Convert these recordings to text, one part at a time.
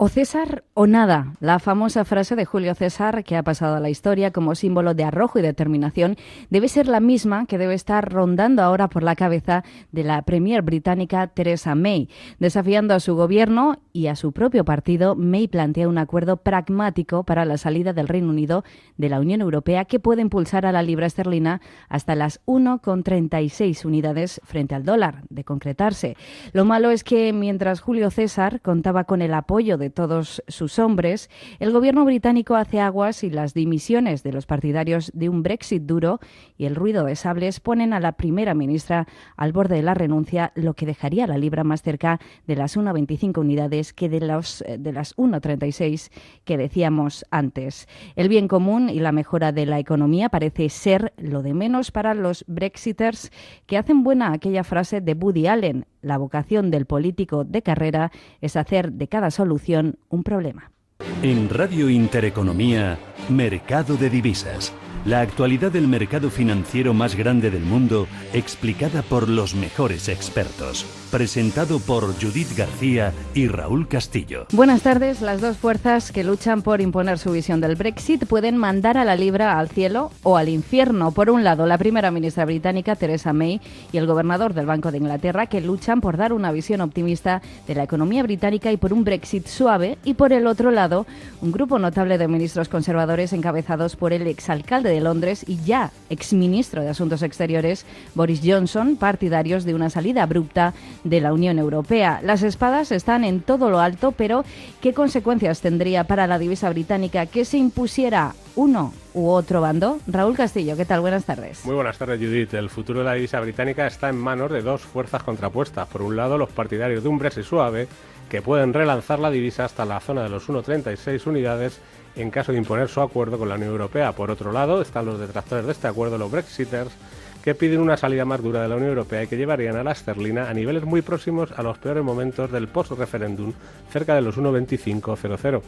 O César o nada, la famosa frase de Julio César, que ha pasado a la historia como símbolo de arrojo y determinación, debe ser la misma que debe estar rondando ahora por la cabeza de la premier británica Theresa May. Desafiando a su gobierno y a su propio partido, May plantea un acuerdo pragmático para la salida del Reino Unido de la Unión Europea que puede impulsar a la libra esterlina hasta las 1,36 unidades frente al dólar, de concretarse. Lo malo es que mientras Julio César contaba con el apoyo de todos sus hombres, el gobierno británico hace aguas y las dimisiones de los partidarios de un Brexit duro y el ruido de sables ponen a la primera ministra al borde de la renuncia, lo que dejaría a la libra más cerca de las 1,25 unidades que de las 1,36 que decíamos antes. El bien común y la mejora de la economía parece ser lo de menos para los brexiters, que hacen buena aquella frase de Woody Allen: la vocación del político de carrera es hacer de cada solución un problema. En Radio Intereconomía, Mercado de Divisas. La actualidad del mercado financiero más grande del mundo, explicada por los mejores expertos. Presentado por Judith García y Raúl Castillo. Buenas tardes. Las dos fuerzas que luchan por imponer su visión del Brexit pueden mandar a la libra al cielo o al infierno. Por un lado, la primera ministra británica, Theresa May, y el gobernador del Banco de Inglaterra, que luchan por dar una visión optimista de la economía británica y por un Brexit suave. Y por el otro lado, un grupo notable de ministros conservadores encabezados por el exalcalde de Londres y ya exministro de Asuntos Exteriores, Boris Johnson, partidarios de una salida abrupta de la Unión Europea. Las espadas están en todo lo alto, pero ¿qué consecuencias tendría para la divisa británica que se impusiera uno u otro bando? Raúl Castillo, ¿qué tal? Buenas tardes. Muy buenas tardes, Judith. El futuro de la divisa británica está en manos de dos fuerzas contrapuestas. Por un lado, los partidarios de un Brexit suave, que pueden relanzar la divisa hasta la zona de los 1,36 unidades en caso de imponer su acuerdo con la Unión Europea. Por otro lado, están los detractores de este acuerdo, los Brexiters, que piden una salida más dura de la Unión Europea y que llevarían a la esterlina a niveles muy próximos a los peores momentos del post-referéndum, cerca de los 1,2500.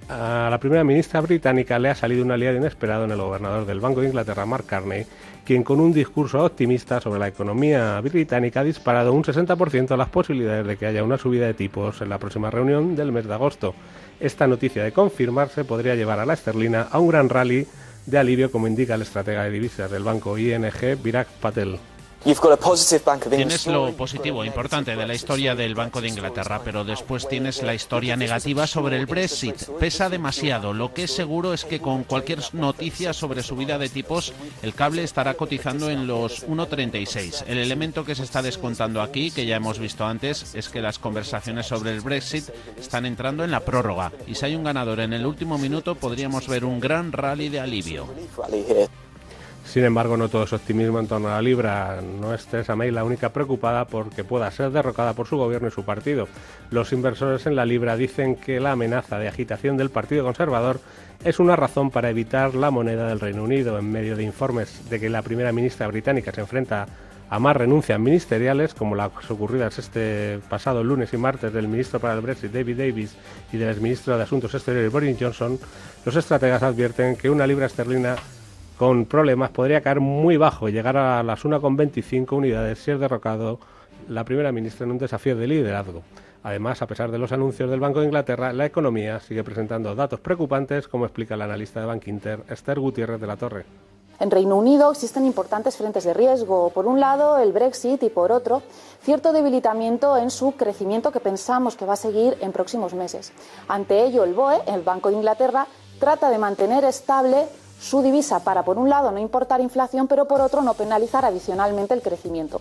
A la primera ministra británica le ha salido un aliado inesperado en el gobernador del Banco de Inglaterra, Mark Carney, quien con un discurso optimista sobre la economía británica ha disparado un 60% las posibilidades de que haya una subida de tipos en la próxima reunión del mes de agosto. Esta noticia, de confirmarse, podría llevar a la esterlina a un gran rally de alivio, como indica el estratega de divisas del banco ING, Virat Patel. Tienes lo positivo, importante de la historia del Banco de Inglaterra, pero después tienes la historia negativa sobre el Brexit. Pesa demasiado. Lo que es seguro es que con cualquier noticia sobre subida de tipos, el cable estará cotizando en los 1,36. El elemento que se está descontando aquí, que ya hemos visto antes, es que las conversaciones sobre el Brexit están entrando en la prórroga. Y si hay un ganador en el último minuto, podríamos ver un gran rally de alivio. Sin embargo, no todo es optimismo en torno a la libra. No es Theresa May la única preocupada porque pueda ser derrocada por su gobierno y su partido. Los inversores en la libra dicen que la amenaza de agitación del Partido Conservador es una razón para evitar la moneda del Reino Unido. En medio de informes de que la primera ministra británica se enfrenta a más renuncias ministeriales, como las ocurridas este pasado lunes y martes del ministro para el Brexit, David Davis, y del exministro de Asuntos Exteriores, Boris Johnson, los estrategas advierten que una libra esterlina con problemas podría caer muy bajo y llegar a las 1,25 unidades si es derrocado la primera ministra en un desafío de liderazgo. Además, a pesar de los anuncios del Banco de Inglaterra, la economía sigue presentando datos preocupantes, como explica la analista de Bankinter, Esther Gutiérrez de la Torre. En Reino Unido existen importantes frentes de riesgo. Por un lado, el Brexit y por otro, cierto debilitamiento en su crecimiento que pensamos que va a seguir en próximos meses. Ante ello, el BOE, el Banco de Inglaterra, trata de mantener estable su divisa para, por un lado, no importar inflación, pero por otro, no penalizar adicionalmente el crecimiento.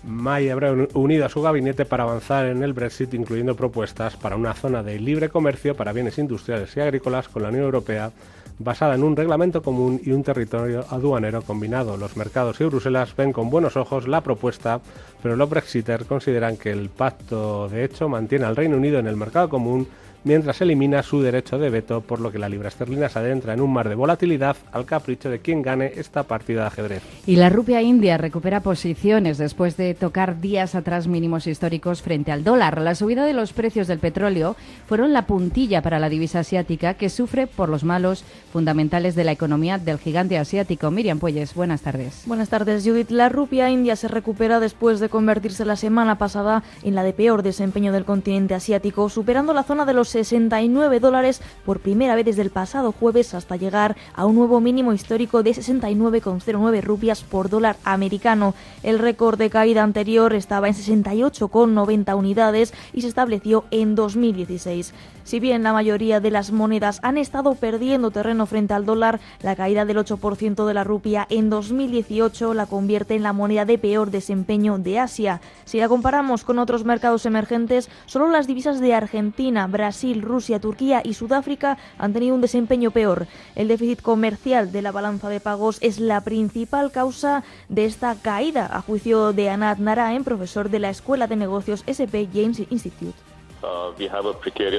May habrá unido a su gabinete para avanzar en el Brexit, incluyendo propuestas para una zona de libre comercio para bienes industriales y agrícolas con la Unión Europea, basada en un reglamento común y un territorio aduanero combinado. Los mercados y Bruselas ven con buenos ojos la propuesta, pero los Brexiters consideran que el pacto, de hecho, mantiene al Reino Unido en el mercado común, mientras elimina su derecho de veto, por lo que la libra esterlina se adentra en un mar de volatilidad al capricho de quien gane esta partida de ajedrez. Y la rupia india recupera posiciones después de tocar días atrás mínimos históricos frente al dólar. La subida de los precios del petróleo fueron la puntilla para la divisa asiática, que sufre por los malos fundamentales de la economía del gigante asiático. Miriam Puelles, buenas tardes. Buenas tardes, Judith. La rupia india se recupera después de convertirse la semana pasada en la de peor desempeño del continente asiático, superando la zona de los $69 por primera vez desde el pasado jueves, hasta llegar a un nuevo mínimo histórico de 69,09 rupias por dólar americano. El récord de caída anterior estaba en 68,90 unidades y se estableció en 2016. Si bien la mayoría de las monedas han estado perdiendo terreno frente al dólar, la caída del 8% de la rupia en 2018 la convierte en la moneda de peor desempeño de Asia. Si la comparamos con otros mercados emergentes, solo las divisas de Argentina, Brasil, Rusia, Turquía y Sudáfrica han tenido un desempeño peor. El déficit comercial de la balanza de pagos es la principal causa de esta caída, a juicio de Anat Narain, profesor de la Escuela de Negocios SP James Institute.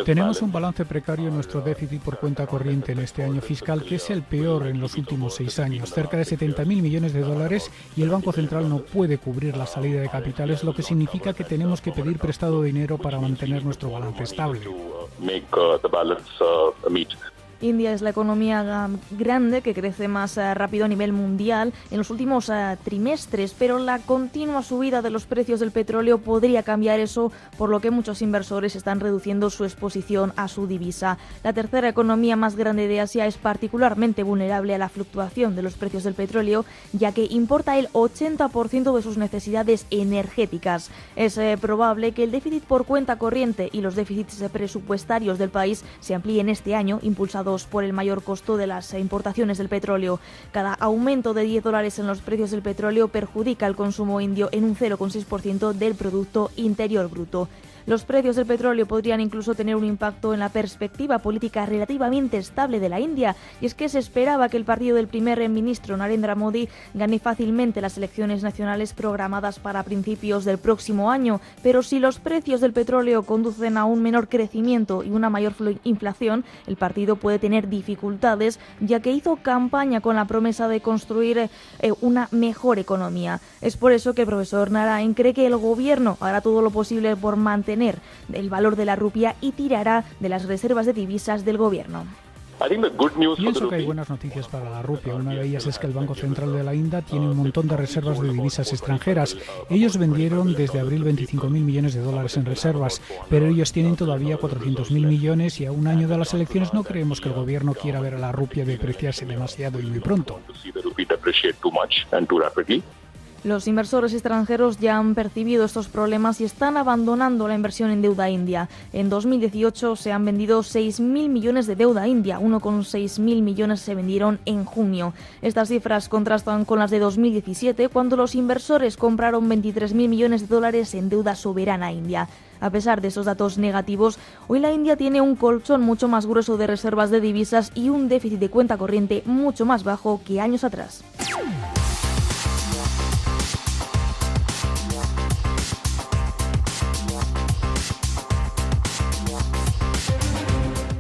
Tenemos un balance precario en nuestro déficit por cuenta corriente en este año fiscal, que es el peor en los últimos 6 años, cerca de 70.000 millones de dólares, y el Banco Central no puede cubrir la salida de capitales, lo que significa que tenemos que pedir prestado dinero para mantener nuestro balance estable. India es la economía grande que crece más rápido a nivel mundial en los últimos trimestres, pero la continua subida de los precios del petróleo podría cambiar eso, por lo que muchos inversores están reduciendo su exposición a su divisa. La tercera economía más grande de Asia es particularmente vulnerable a la fluctuación de los precios del petróleo, ya que importa el 80% de sus necesidades energéticas. Es probable que el déficit por cuenta corriente y los déficits presupuestarios del país se amplíen este año, impulsados por el mayor costo de las importaciones del petróleo. Cada aumento de $10 en los precios del petróleo perjudica el consumo indio en un 0,6% del Producto Interior Bruto. Los precios del petróleo podrían incluso tener un impacto en la perspectiva política relativamente estable de la India, y es que se esperaba que el partido del primer ministro Narendra Modi gane fácilmente las elecciones nacionales programadas para principios del próximo año, pero si los precios del petróleo conducen a un menor crecimiento y una mayor inflación, el partido puede tener dificultades, ya que hizo campaña con la promesa de construir una mejor economía. Es por eso que el profesor Narain cree que el gobierno hará todo lo posible por mantener el valor de la rupia y tirará de las reservas de divisas del gobierno. Pienso que hay buenas noticias para la rupia. Una de ellas es que el Banco Central de la India tiene un montón de reservas de divisas extranjeras. Ellos vendieron desde abril 25.000 millones de dólares en reservas, pero ellos tienen todavía 400.000 millones, y a un año de las elecciones no creemos que el gobierno quiera ver a la rupia depreciarse demasiado y muy pronto. Los inversores extranjeros ya han percibido estos problemas y están abandonando la inversión en deuda india. En 2018 se han vendido 6.000 millones de deuda india, 1,6 mil millones se vendieron en junio. Estas cifras contrastan con las de 2017, cuando los inversores compraron 23.000 millones de dólares en deuda soberana india. A pesar de esos datos negativos, hoy la India tiene un colchón mucho más grueso de reservas de divisas y un déficit de cuenta corriente mucho más bajo que años atrás.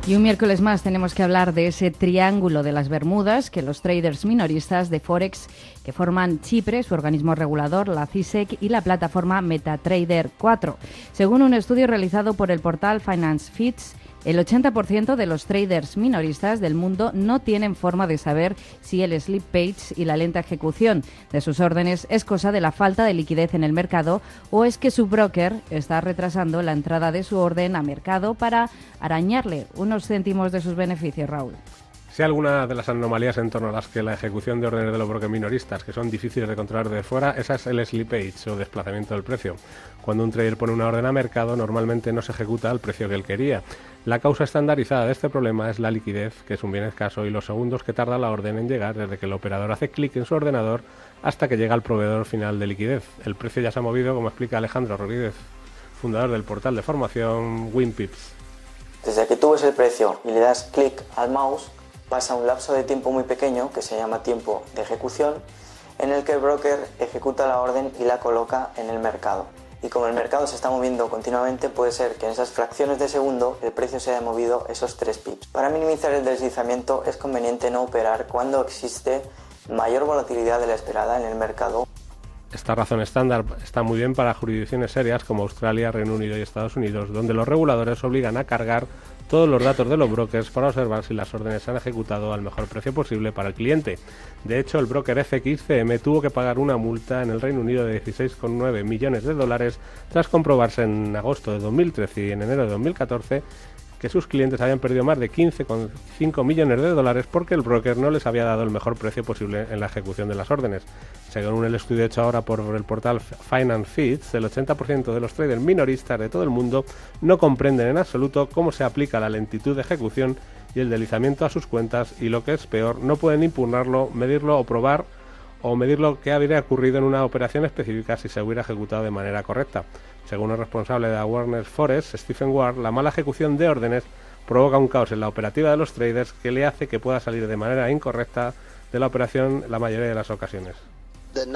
Y un miércoles más tenemos que hablar de ese triángulo de las Bermudas que los traders minoristas de Forex que forman Chipre, su organismo regulador, la CISEC y la plataforma MetaTrader 4. Según un estudio realizado por el portal Finance Feeds, el 80% de los traders minoristas del mundo no tienen forma de saber si el slip page y la lenta ejecución de sus órdenes es cosa de la falta de liquidez en el mercado o es que su broker está retrasando la entrada de su orden a mercado para arañarle unos céntimos de sus beneficios, Raúl. Si alguna de las anomalías en torno a las que la ejecución de órdenes de los brokers minoristas, que son difíciles de controlar de fuera, esa es el slippage o desplazamiento del precio. Cuando un trader pone una orden a mercado, normalmente no se ejecuta al precio que él quería. La causa estandarizada de este problema es la liquidez, que es un bien escaso, y los segundos que tarda la orden en llegar desde que el operador hace clic en su ordenador hasta que llega al proveedor final de liquidez. El precio ya se ha movido, como explica Alejandro Rodríguez, fundador del portal de formación WinPips. Desde que tú ves el precio y le das clic al mouse, pasa un lapso de tiempo muy pequeño, que se llama tiempo de ejecución, en el que el broker ejecuta la orden y la coloca en el mercado. Y como el mercado se está moviendo continuamente, puede ser que en esas fracciones de segundo el precio se haya movido esos 3 pips. Para minimizar el deslizamiento es conveniente no operar cuando existe mayor volatilidad de la esperada en el mercado. Esta razón estándar está muy bien para jurisdicciones serias como Australia, Reino Unido y Estados Unidos, donde los reguladores obligan a cargar todos los datos de los brokers para observar si las órdenes se han ejecutado al mejor precio posible para el cliente. De hecho, el broker FXCM tuvo que pagar una multa en el Reino Unido de 16,9 millones de dólares tras comprobarse en agosto de 2013 y en enero de 2014 que sus clientes habían perdido más de 15,5 millones de dólares porque el broker no les había dado el mejor precio posible en la ejecución de las órdenes. Según el estudio hecho ahora por el portal Finance Feeds, el 80% de los traders minoristas de todo el mundo no comprenden en absoluto cómo se aplica la lentitud de ejecución y el deslizamiento a sus cuentas, y lo que es peor, no pueden impugnarlo, medirlo o probar o medir lo que habría ocurrido en una operación específica si se hubiera ejecutado de manera correcta. Según el responsable de Awareness Forest, Stephen Ward, la mala ejecución de órdenes provoca un caos en la operativa de los traders que le hace que pueda salir de manera incorrecta de la operación la mayoría de las ocasiones. El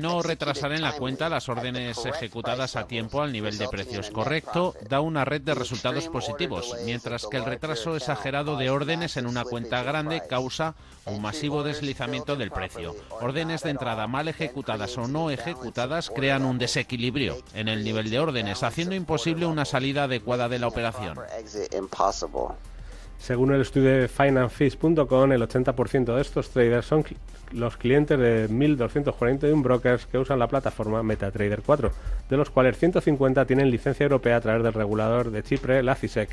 no retrasar en la cuenta las órdenes ejecutadas a tiempo al nivel de precios correcto da una red de resultados positivos, mientras que el retraso exagerado de órdenes en una cuenta grande causa un masivo deslizamiento del precio. Órdenes de entrada mal ejecutadas o no ejecutadas crean un desequilibrio en el nivel de órdenes, haciendo imposible una salida adecuada de la operación. Según el estudio de FinanceFeeds.com, el 80% de estos traders son los clientes de 1.241 brokers que usan la plataforma MetaTrader 4, de los cuales 150 tienen licencia europea a través del regulador de Chipre, la CISEC,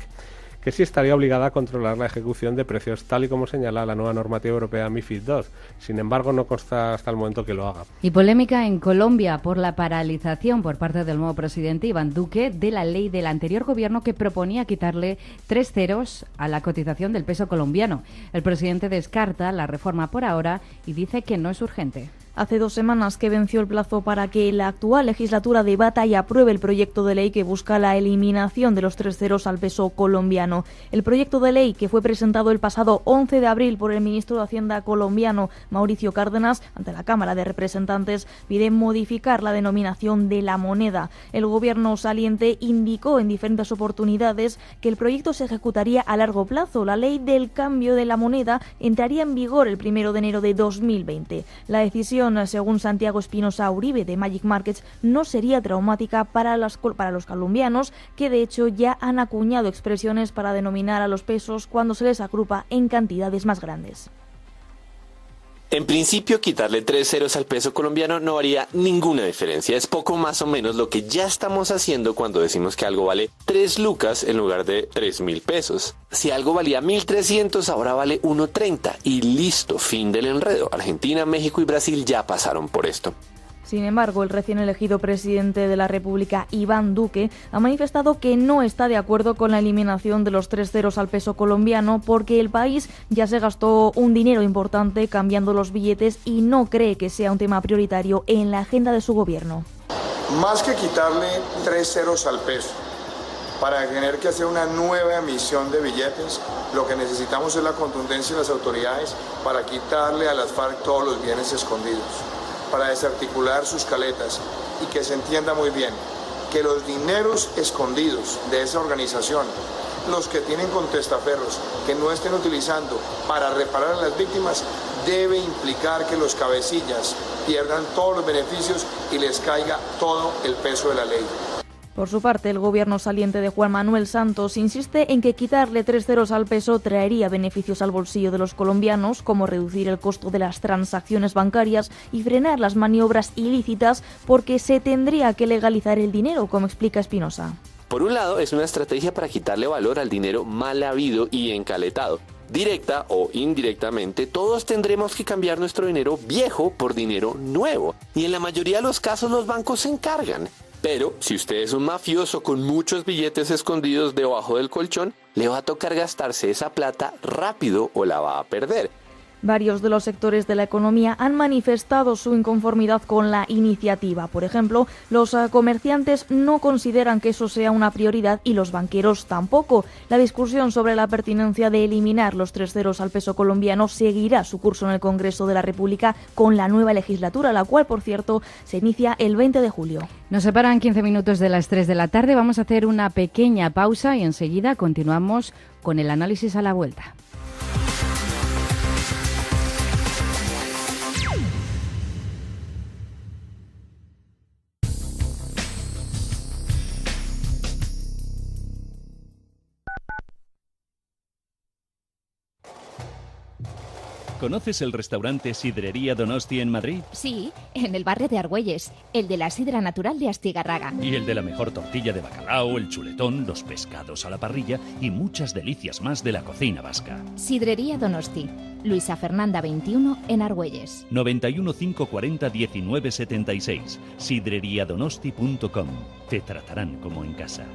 que sí estaría obligada a controlar la ejecución de precios tal y como señala la nueva normativa europea MiFID II. Sin embargo, no consta hasta el momento que lo haga. Y polémica en Colombia por la paralización por parte del nuevo presidente Iván Duque de la ley del anterior gobierno que proponía quitarle 3 ceros a la cotización del peso colombiano. El presidente descarta la reforma por ahora y dice que no es urgente. Hace 2 semanas que venció el plazo para que la actual legislatura debata y apruebe el proyecto de ley que busca la eliminación de los 3 ceros al peso colombiano. El proyecto de ley, que fue presentado el pasado 11 de abril por el ministro de Hacienda colombiano, Mauricio Cárdenas, ante la Cámara de Representantes, pide modificar la denominación de la moneda. El gobierno saliente indicó en diferentes oportunidades que el proyecto se ejecutaría a largo plazo. La ley del cambio de la moneda entraría en vigor el 1 de enero de 2020. La decisión, según Santiago Espinosa Uribe de Magic Markets, no sería traumática para los colombianos, que de hecho ya han acuñado expresiones para denominar a los pesos cuando se les agrupa en cantidades más grandes. En principio, quitarle 3 ceros al peso colombiano no haría ninguna diferencia. Es poco más o menos lo que ya estamos haciendo cuando decimos que algo vale 3 lucas en lugar de 3.000 pesos. Si algo valía 1.300, ahora vale 1.30 y listo, fin del enredo. Argentina, México y Brasil ya pasaron por esto. Sin embargo, el recién elegido presidente de la República, Iván Duque, ha manifestado que no está de acuerdo con la eliminación de los 3 ceros al peso colombiano porque el país ya se gastó un dinero importante cambiando los billetes y no cree que sea un tema prioritario en la agenda de su gobierno. Más que quitarle 3 ceros al peso para tener que hacer una nueva emisión de billetes, lo que necesitamos es la contundencia de las autoridades para quitarle a las FARC todos los bienes escondidos, para desarticular sus caletas y que se entienda muy bien que los dineros escondidos de esa organización, los que tienen contestaferros que no estén utilizando para reparar a las víctimas, debe implicar que los cabecillas pierdan todos los beneficios y les caiga todo el peso de la ley. Por su parte, el gobierno saliente de Juan Manuel Santos insiste en que quitarle 3 ceros al peso traería beneficios al bolsillo de los colombianos, como reducir el costo de las transacciones bancarias y frenar las maniobras ilícitas, porque se tendría que legalizar el dinero, como explica Espinosa. Por un lado, es una estrategia para quitarle valor al dinero mal habido y encaletado. Directa o indirectamente, todos tendremos que cambiar nuestro dinero viejo por dinero nuevo. Y en la mayoría de los casos los bancos se encargan. Pero si usted es un mafioso con muchos billetes escondidos debajo del colchón, le va a tocar gastarse esa plata rápido o la va a perder. Varios de los sectores de la economía han manifestado su inconformidad con la iniciativa. Por ejemplo, los comerciantes no consideran que eso sea una prioridad y los banqueros tampoco. La discusión sobre la pertinencia de eliminar los 3 ceros al peso colombiano seguirá su curso en el Congreso de la República con la nueva legislatura, la cual, por cierto, se inicia el 20 de julio. Nos separan 15 minutos de las 3 de la tarde. Vamos a hacer una pequeña pausa y enseguida continuamos con el análisis a la vuelta. ¿Conoces el restaurante Sidrería Donosti en Madrid? Sí, en el barrio de Argüelles, el de la sidra natural de Astigarraga. Y el de la mejor tortilla de bacalao, el chuletón, los pescados a la parrilla y muchas delicias más de la cocina vasca. Sidrería Donosti, Luisa Fernanda 21 en Argüelles. 91 540 19 76. sidreriadonosti.com. Te tratarán como en casa.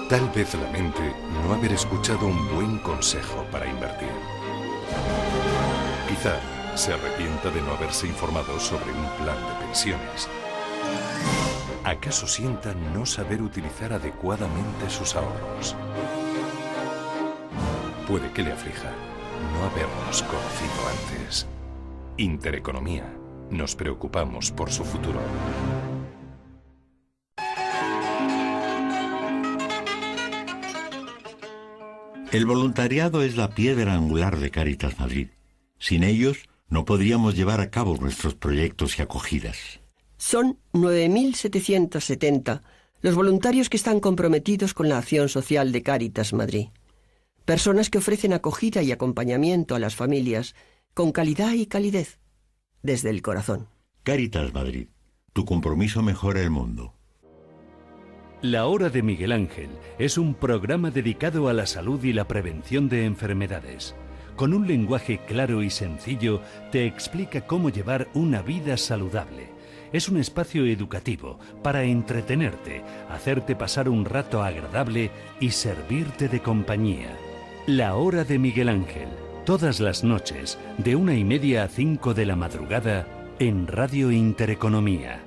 Tal vez lamente no haber escuchado un buen consejo para invertir. Quizá se arrepienta de no haberse informado sobre un plan de pensiones. ¿Acaso sienta no saber utilizar adecuadamente sus ahorros? Puede que le aflija no habernos conocido antes. Intereconomía. Nos preocupamos por su futuro. El voluntariado es la piedra angular de Cáritas Madrid. Sin ellos, no podríamos llevar a cabo nuestros proyectos y acogidas. Son 9.770 los voluntarios que están comprometidos con la acción social de Cáritas Madrid. Personas que ofrecen acogida y acompañamiento a las familias con calidad y calidez, desde el corazón. Cáritas Madrid, tu compromiso mejora el mundo. La Hora de Miguel Ángel es un programa dedicado a la salud y la prevención de enfermedades. Con un lenguaje claro y sencillo, te explica cómo llevar una vida saludable. Es un espacio educativo para entretenerte, hacerte pasar un rato agradable y servirte de compañía. La Hora de Miguel Ángel, todas las noches, de 1:30 a 5 de la madrugada, en Radio Intereconomía.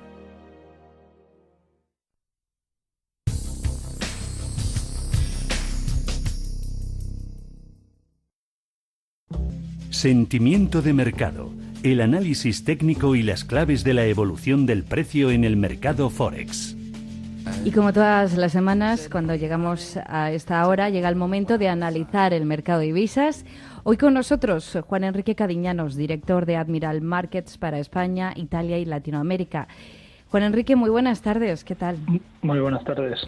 Sentimiento de mercado, el análisis técnico y las claves de la evolución del precio en el mercado Forex. Y como todas las semanas, cuando llegamos a esta hora, llega el momento de analizar el mercado de divisas. Hoy con nosotros, Juan Enrique Cadiñanos, director de Admiral Markets para España, Italia y Latinoamérica. Juan Enrique, muy buenas tardes, ¿qué tal? Muy buenas tardes.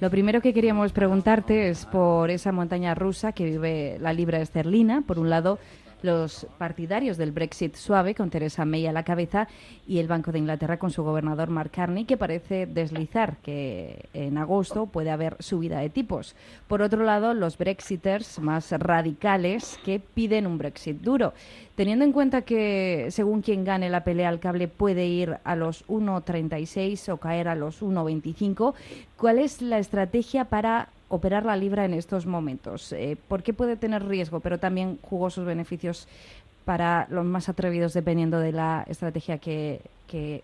Lo primero que queríamos preguntarte es por esa montaña rusa que vive la libra esterlina. Por un lado, los partidarios del Brexit suave, con Theresa May a la cabeza, y el Banco de Inglaterra con su gobernador Mark Carney, que parece deslizar que en agosto puede haber subida de tipos. Por otro lado, los brexiters más radicales que piden un Brexit duro. Teniendo en cuenta que, según quien gane la pelea al cable, puede ir a los 1,36 o caer a los 1,25, ¿cuál es la estrategia para operar la libra en estos momentos? ¿Por qué puede tener riesgo, pero también jugosos beneficios para los más atrevidos dependiendo de la estrategia que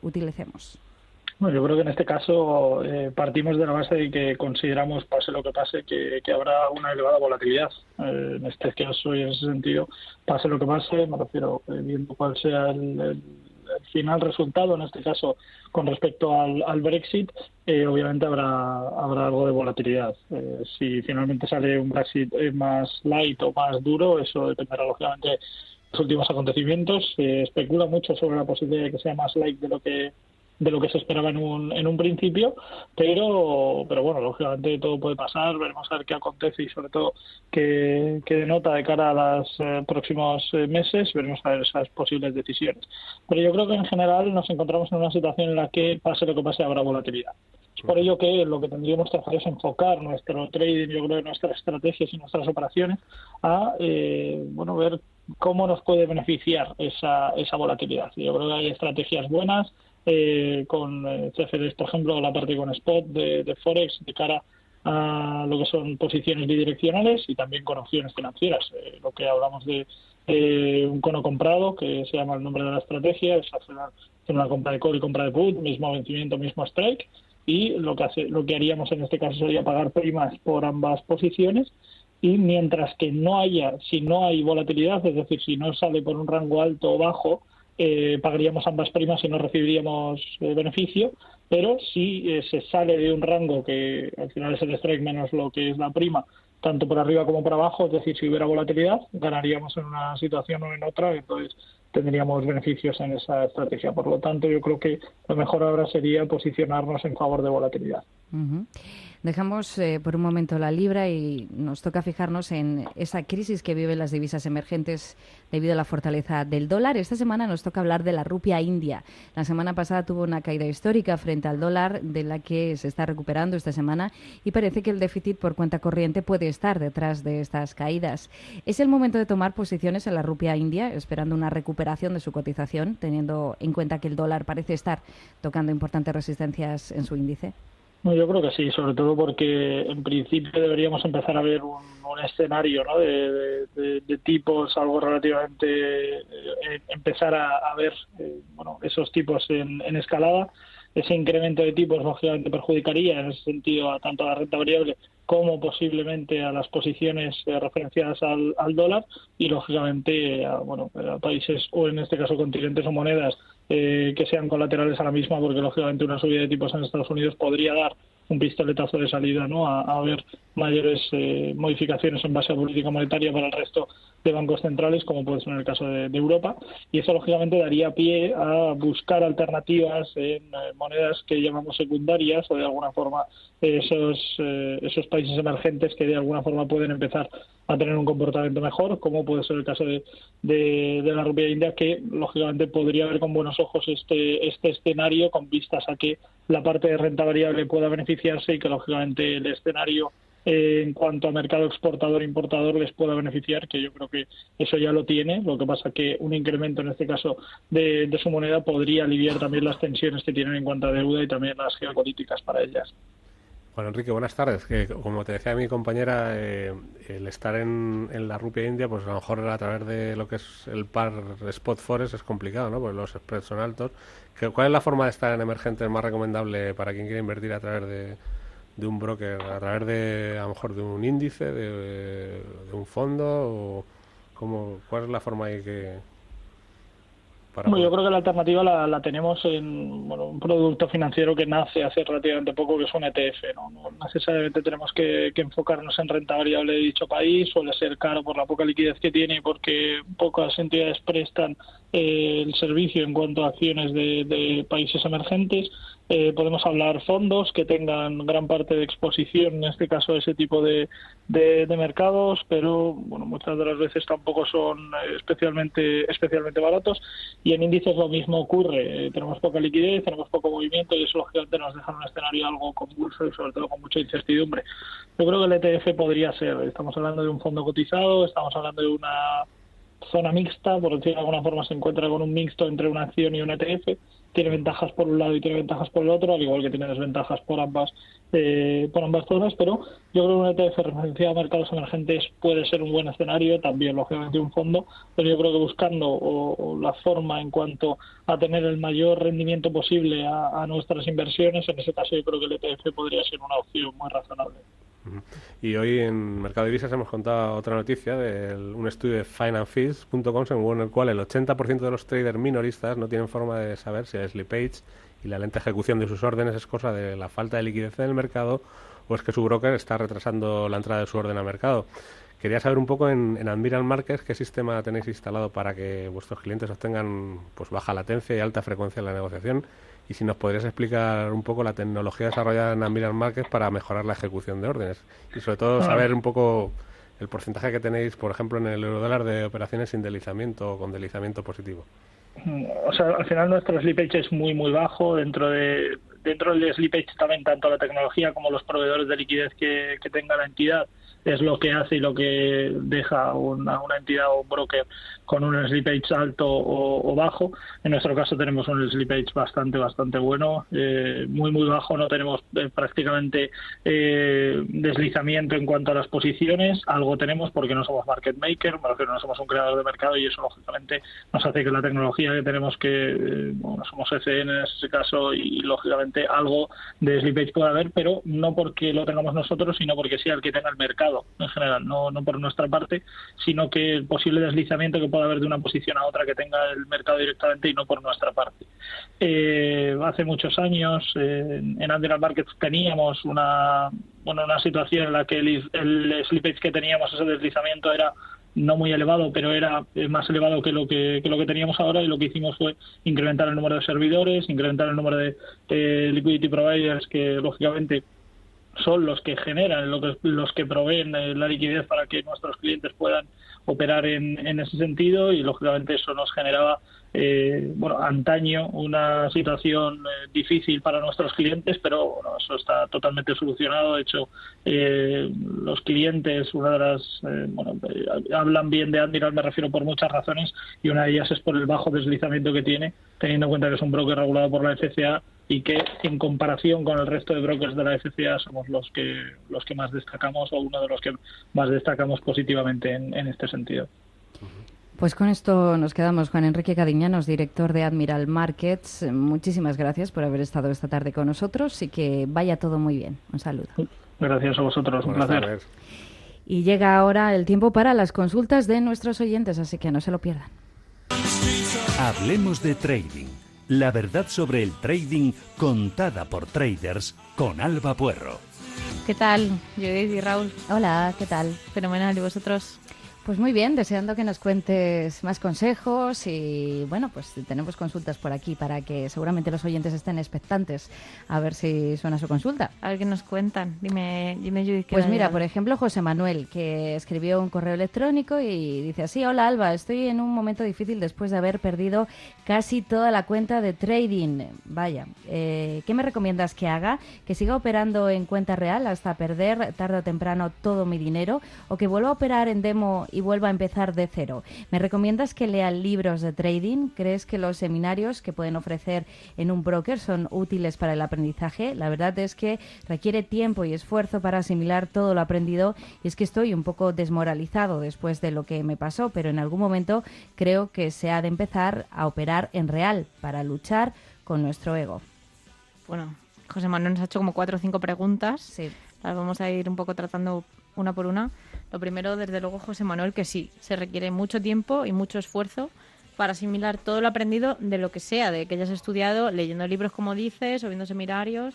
utilicemos? Bueno, yo creo que en este caso partimos de la base de que consideramos, pase lo que pase, que habrá una elevada volatilidad. En este caso y en ese sentido, pase lo que pase, me refiero, viendo cuál sea el final resultado, en este caso con respecto al Brexit, obviamente habrá algo de volatilidad. Si finalmente sale un Brexit más light o más duro, eso dependerá lógicamente de los últimos acontecimientos. Se especula mucho sobre la posibilidad de que sea más light de lo que se esperaba en un principio, pero bueno, lógicamente todo puede pasar. Veremos a ver qué acontece y sobre todo qué denota de cara a los próximos meses. Veremos a ver esas posibles decisiones. Pero yo creo que en general nos encontramos en una situación en la que, pase lo que pase, habrá volatilidad. Es por ello que lo que tendríamos que hacer es enfocar nuestro trading, yo creo, nuestras estrategias y nuestras operaciones a ver cómo nos puede beneficiar esa volatilidad. Yo creo que hay estrategias buenas, con CFDs, por ejemplo, la parte con spot de Forex de cara a lo que son posiciones bidireccionales y también con opciones financieras. Lo que hablamos de un cono comprado, que se llama el nombre de la estrategia, es hacer una compra de call y compra de put, mismo vencimiento, mismo strike, y lo que haríamos en este caso sería pagar primas por ambas posiciones. Y mientras que si no hay volatilidad, es decir, si no sale por un rango alto o bajo, pagaríamos ambas primas y no recibiríamos beneficio, pero si se sale de un rango que al final es el strike menos lo que es la prima, tanto por arriba como por abajo, es decir, si hubiera volatilidad, ganaríamos en una situación o en otra, entonces tendríamos beneficios en esa estrategia. Por lo tanto, yo creo que lo mejor ahora sería posicionarnos en favor de volatilidad. Dejamos por un momento la libra y nos toca fijarnos en esa crisis que viven las divisas emergentes debido a la fortaleza del dólar. Esta semana nos toca hablar de la rupia india. La semana pasada tuvo una caída histórica frente al dólar, de la que se está recuperando esta semana, y parece que el déficit por cuenta corriente puede estar detrás de estas caídas. ¿Es el momento de tomar posiciones en la rupia india, esperando una recuperación de su cotización, teniendo en cuenta que el dólar parece estar tocando importantes resistencias en su índice? No, yo creo que sí, sobre todo porque en principio deberíamos empezar a ver un escenario, ¿no? de tipos, algo relativamente, empezar a ver esos tipos en escalada. Ese incremento de tipos lógicamente perjudicaría en ese sentido tanto a la renta variable como posiblemente a las posiciones referenciadas al dólar y lógicamente a países o en este caso continentes o monedas que sean colaterales a la misma, porque lógicamente una subida de tipos en Estados Unidos podría dar un pistoletazo de salida, ¿no? a ver mayores modificaciones en base a política monetaria para el resto de bancos centrales, como puede ser en el caso de Europa, y eso lógicamente daría pie a buscar alternativas en monedas que llamamos secundarias o de alguna forma esos países emergentes que de alguna forma pueden empezar a tener un comportamiento mejor, como puede ser el caso de la rupia india, que lógicamente podría ver con buenos ojos este escenario con vistas a que la parte de renta variable pueda beneficiarse y que lógicamente el escenario en cuanto a mercado exportador-importador les pueda beneficiar, que yo creo que eso ya lo tiene. Lo que pasa que un incremento en este caso de su moneda podría aliviar también las tensiones que tienen en cuanto a deuda y también las geopolíticas para ellas. Bueno, Enrique, buenas tardes. Que como te decía mi compañera, el estar en la rupia india, pues a lo mejor a través de lo que es el par Spot Forex es complicado, ¿no? Pues los spreads son altos. ¿Cuál es la forma de estar en emergentes más recomendable para quien quiere invertir a través de un broker, a través de a lo mejor de un índice, de un fondo, o cuál es la forma ahí que yo creo que la alternativa la tenemos en un producto financiero que nace hace relativamente poco, que es un ETF, no necesariamente tenemos que enfocarnos en renta variable de dicho país. Suele ser caro por la poca liquidez que tiene y porque pocas entidades prestan el servicio en cuanto a acciones de países emergentes. Podemos hablar fondos que tengan gran parte de exposición, en este caso ese tipo de mercados, pero muchas de las veces tampoco son especialmente baratos. Y en índices lo mismo ocurre. Tenemos poca liquidez, tenemos poco movimiento y eso lógicamente nos deja en un escenario algo convulso y sobre todo con mucha incertidumbre. Yo creo que el ETF podría ser. Estamos hablando de un fondo cotizado, estamos hablando de una zona mixta, por decirlo de alguna forma se encuentra con un mixto entre una acción y un ETF. Tiene ventajas por un lado y tiene ventajas por el otro, al igual que tiene desventajas por ambas zonas, pero yo creo que un ETF referenciado a mercados emergentes puede ser un buen escenario, también lógicamente un fondo, pero yo creo que buscando la forma en cuanto a tener el mayor rendimiento posible a nuestras inversiones, en ese caso yo creo que el ETF podría ser una opción muy razonable. Y hoy en Mercado de Divisas hemos contado otra noticia de un estudio de financefields.com según el cual el 80% de los traders minoristas no tienen forma de saber si el slippage y la lenta ejecución de sus órdenes es cosa de la falta de liquidez en el mercado o es que su broker está retrasando la entrada de su orden al mercado. Quería saber un poco en Admiral Markets qué sistema tenéis instalado para que vuestros clientes obtengan pues baja latencia y alta frecuencia en la negociación. Y si nos podrías explicar un poco la tecnología desarrollada en Admiral Markets para mejorar la ejecución de órdenes. Y sobre todo saber un poco el porcentaje que tenéis, por ejemplo, en el eurodólar de operaciones sin deslizamiento o con deslizamiento positivo. O sea, al final nuestro slippage es muy, muy bajo. Dentro del slippage también tanto la tecnología como los proveedores de liquidez que tenga la entidad es lo que hace y lo que deja una entidad o un broker con un slippage alto o bajo. En nuestro caso tenemos un slippage bastante bueno, muy muy bajo, no tenemos prácticamente deslizamiento en cuanto a las posiciones. Algo tenemos porque no somos market maker, me refiero, no somos un creador de mercado y eso lógicamente nos hace que la tecnología que tenemos somos ECN en ese caso y lógicamente algo de slippage puede haber, pero no porque lo tengamos nosotros, sino porque sea el que tenga el mercado en general, no por nuestra parte, sino que el posible deslizamiento que pueda haber de una posición a otra que tenga el mercado directamente y no por nuestra parte. Hace muchos años en Admiral Markets teníamos una situación en la que el slippage que teníamos, ese deslizamiento era no muy elevado, pero era más elevado que lo que teníamos ahora, y lo que hicimos fue incrementar el número de servidores, incrementar el número de liquidity providers que lógicamente son los que generan, los que proveen la liquidez para que nuestros clientes puedan operar en ese sentido, y lógicamente eso nos generaba antaño una situación difícil para nuestros clientes, pero bueno, eso está totalmente solucionado. De hecho, los clientes, hablan bien de Admiral, me refiero por muchas razones, y una de ellas es por el bajo deslizamiento que tiene, teniendo en cuenta que es un broker regulado por la FCA y que en comparación con el resto de brokers de la FCA somos los que más destacamos, o uno de los que más destacamos positivamente en este sentido. Pues con esto nos quedamos. Juan Enrique Cadiñanos, director de Admiral Markets, muchísimas gracias por haber estado esta tarde con nosotros y que vaya todo muy bien. Un saludo. Gracias a vosotros, un placer. Y llega ahora el tiempo para las consultas de nuestros oyentes, así que no se lo pierdan. Hablemos de trading. La verdad sobre el trading contada por traders con Alba Puerro. ¿Qué tal, Judith y Raúl? Hola, ¿qué tal? Fenomenal, ¿y vosotros? Pues muy bien, deseando que nos cuentes más consejos y bueno, pues tenemos consultas por aquí para que seguramente los oyentes estén expectantes a ver si suena su consulta. A ver qué nos cuentan. Dime Judith. Pues mira, por ejemplo, José Manuel, que escribió un correo electrónico y dice así: hola Alba, estoy en un momento difícil después de haber perdido casi toda la cuenta de trading. Vaya, ¿qué me recomiendas que haga? ¿Que siga operando en cuenta real hasta perder tarde o temprano todo mi dinero? ¿O que vuelva a operar en demo y vuelva a empezar de cero? ¿Me recomiendas que lea libros de trading? ¿Crees que los seminarios que pueden ofrecer en un broker son útiles para el aprendizaje? La verdad es que requiere tiempo y esfuerzo para asimilar todo lo aprendido y es que estoy un poco desmoralizado después de lo que me pasó, pero en algún momento creo que se ha de empezar a operar en real para luchar con nuestro ego. Bueno, José Manuel nos ha hecho como 4 o 5 preguntas. Sí. Las vamos a ir un poco tratando una por una. Lo primero, desde luego, José Manuel, que sí, se requiere mucho tiempo y mucho esfuerzo para asimilar todo lo aprendido de lo que sea, de que hayas estudiado, leyendo libros como dices, o viendo seminarios.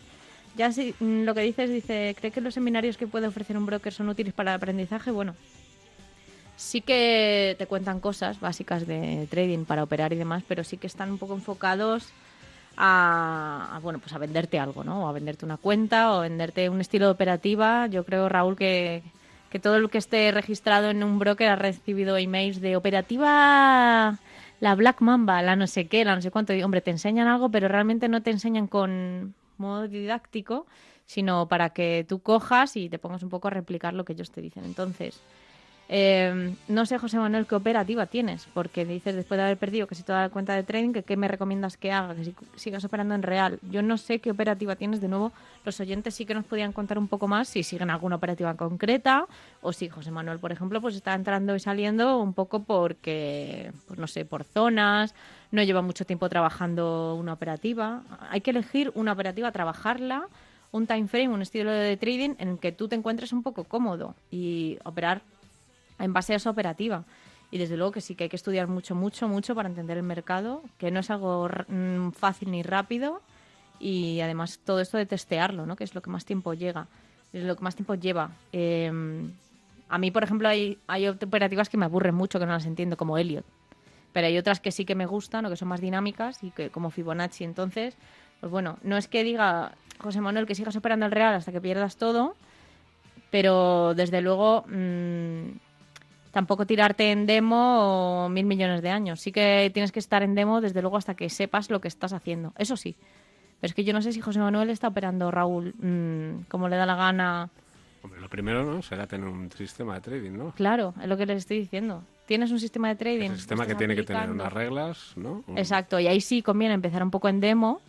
Ya si lo que dice, ¿cree que los seminarios que puede ofrecer un broker son útiles para el aprendizaje? Bueno, sí que te cuentan cosas básicas de trading para operar y demás, pero sí que están un poco enfocados a venderte algo, ¿no? O a venderte una cuenta o venderte un estilo de operativa. Yo creo, Raúl, que todo el que esté registrado en un broker ha recibido emails de operativa, la Black Mamba, la no sé qué, la no sé cuánto. Y, hombre, te enseñan algo, pero realmente no te enseñan con modo didáctico, sino para que tú cojas y te pongas un poco a replicar lo que ellos te dicen. Entonces, no sé, José Manuel, qué operativa tienes, porque dices, después de haber perdido casi toda la cuenta de trading, que qué me recomiendas que haga, que si sigas operando en real. Yo no sé qué operativa tienes. De nuevo, los oyentes sí que nos podían contar un poco más si siguen alguna operativa concreta, o si José Manuel, por ejemplo, pues está entrando y saliendo un poco porque, pues no sé, por zonas, no lleva mucho tiempo trabajando una operativa. Hay que elegir una operativa, trabajarla, un time frame, un estilo de trading en el que tú te encuentres un poco cómodo y operar en base a esa operativa. Y desde luego que sí que hay que estudiar mucho para entender el mercado, que no es algo fácil ni rápido, y además todo esto de testearlo, ¿no? Que es lo que más tiempo lleva. A mí, por ejemplo, hay operativas que me aburren mucho, que no las entiendo, como Elliott, pero hay otras que sí que me gustan o que son más dinámicas, y que como Fibonacci. Entonces, pues bueno, no es que diga, José Manuel, que sigas operando al real hasta que pierdas todo, pero desde luego tampoco tirarte en demo o 1.000 millones de años. Sí que tienes que estar en demo, desde luego, hasta que sepas lo que estás haciendo. Eso sí. Pero es que yo no sé si José Manuel está operando, Raúl, como le da la gana. Hombre, lo primero, ¿no?, será tener un sistema de trading, ¿no? Claro, es lo que les estoy diciendo. Tienes un sistema de trading. Es un sistema que tiene que tener unas reglas, ¿no? Exacto, y ahí sí conviene empezar un poco en demo.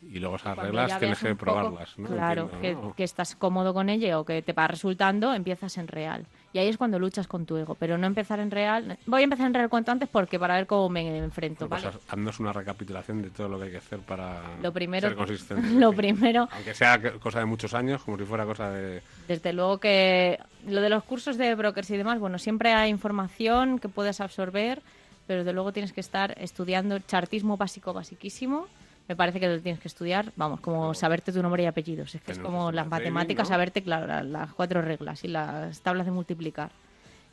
Y luego esas reglas tienes que probarlas, ¿no? Claro, entiendo, ¿no? Que estás cómodo con ella o que te va resultando, empiezas en real. Y ahí es cuando luchas con tu ego, pero no empezar en real. Voy a empezar en real cuanto antes porque para ver cómo me enfrento. Pues ¿vale? haznos una recapitulación de todo lo que hay que hacer para ser consistente. Lo primero, aunque sea cosa de muchos años, como si fuera cosa de... Desde luego que lo de los cursos de brokers y demás, bueno, siempre hay información que puedes absorber, pero desde luego tienes que estar estudiando chartismo básico, basiquísimo. Me parece que lo tienes que estudiar, vamos, como saberte tu nombre y apellidos. Es que es como las matemáticas, ¿no? Saberte, claro, las 4 reglas y las tablas de multiplicar.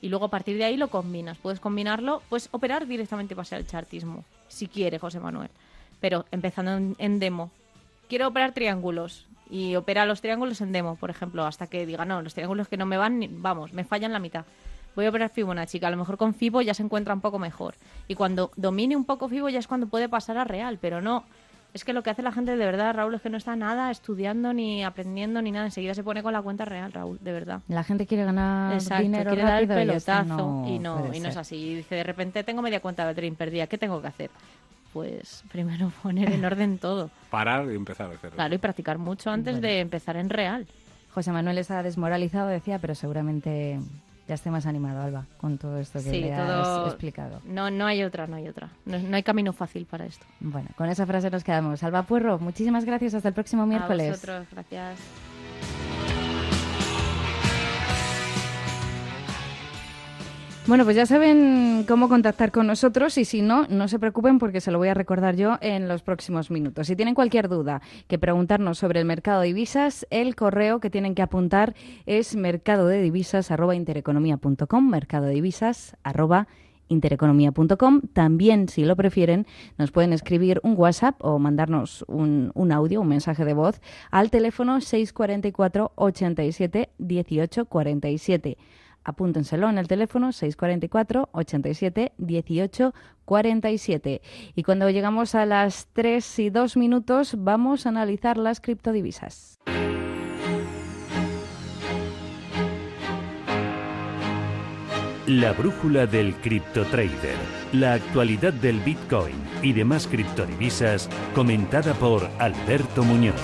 Y luego a partir de ahí lo combinas. Puedes combinarlo, puedes operar directamente base al chartismo, si quiere, José Manuel. Pero empezando en demo. Quiero operar triángulos. y opera los triángulos en demo, por ejemplo, hasta que diga, no, los triángulos que no me van, vamos, me fallan la mitad. Voy a operar Fibonacci, que a lo mejor con Fibo ya se encuentra un poco mejor. Y cuando domine un poco Fibo ya es cuando puede pasar a real, pero no... Es que lo que hace la gente de verdad, Raúl, es que no está nada estudiando ni aprendiendo ni nada. Enseguida se pone con la cuenta real, Raúl, de verdad. La gente quiere ganar dinero quiere dar el rápido pelotazo y no es así. Y dice, de repente tengo media cuenta de trading perdida, ¿qué tengo que hacer? Pues primero poner en orden todo. Parar y empezar a hacer. Claro, y practicar mucho antes de empezar en real. José Manuel está desmoralizado, decía, pero seguramente... Ya esté más animado, Alba, con todo esto que le has explicado. No hay otra. No hay camino fácil para esto. Bueno, con esa frase nos quedamos. Alba Puerro, muchísimas gracias. Hasta el próximo miércoles. A vosotros, gracias. Bueno, pues ya saben cómo contactar con nosotros y si no, no se preocupen porque se lo voy a recordar yo en los próximos minutos. Si tienen cualquier duda que preguntarnos sobre el mercado de divisas, el correo que tienen que apuntar es mercadodivisas@intereconomia.com, mercadodivisas@intereconomia.com. También, si lo prefieren, nos pueden escribir un WhatsApp o mandarnos un audio, un mensaje de voz al teléfono 644 87 18 47. Apúntenselo en el teléfono 644 87 18 47. Y cuando llegamos a las 3:02 vamos a analizar las criptodivisas. La brújula del criptotrader, la actualidad del Bitcoin y demás criptodivisas, comentada por Alberto Muñoz.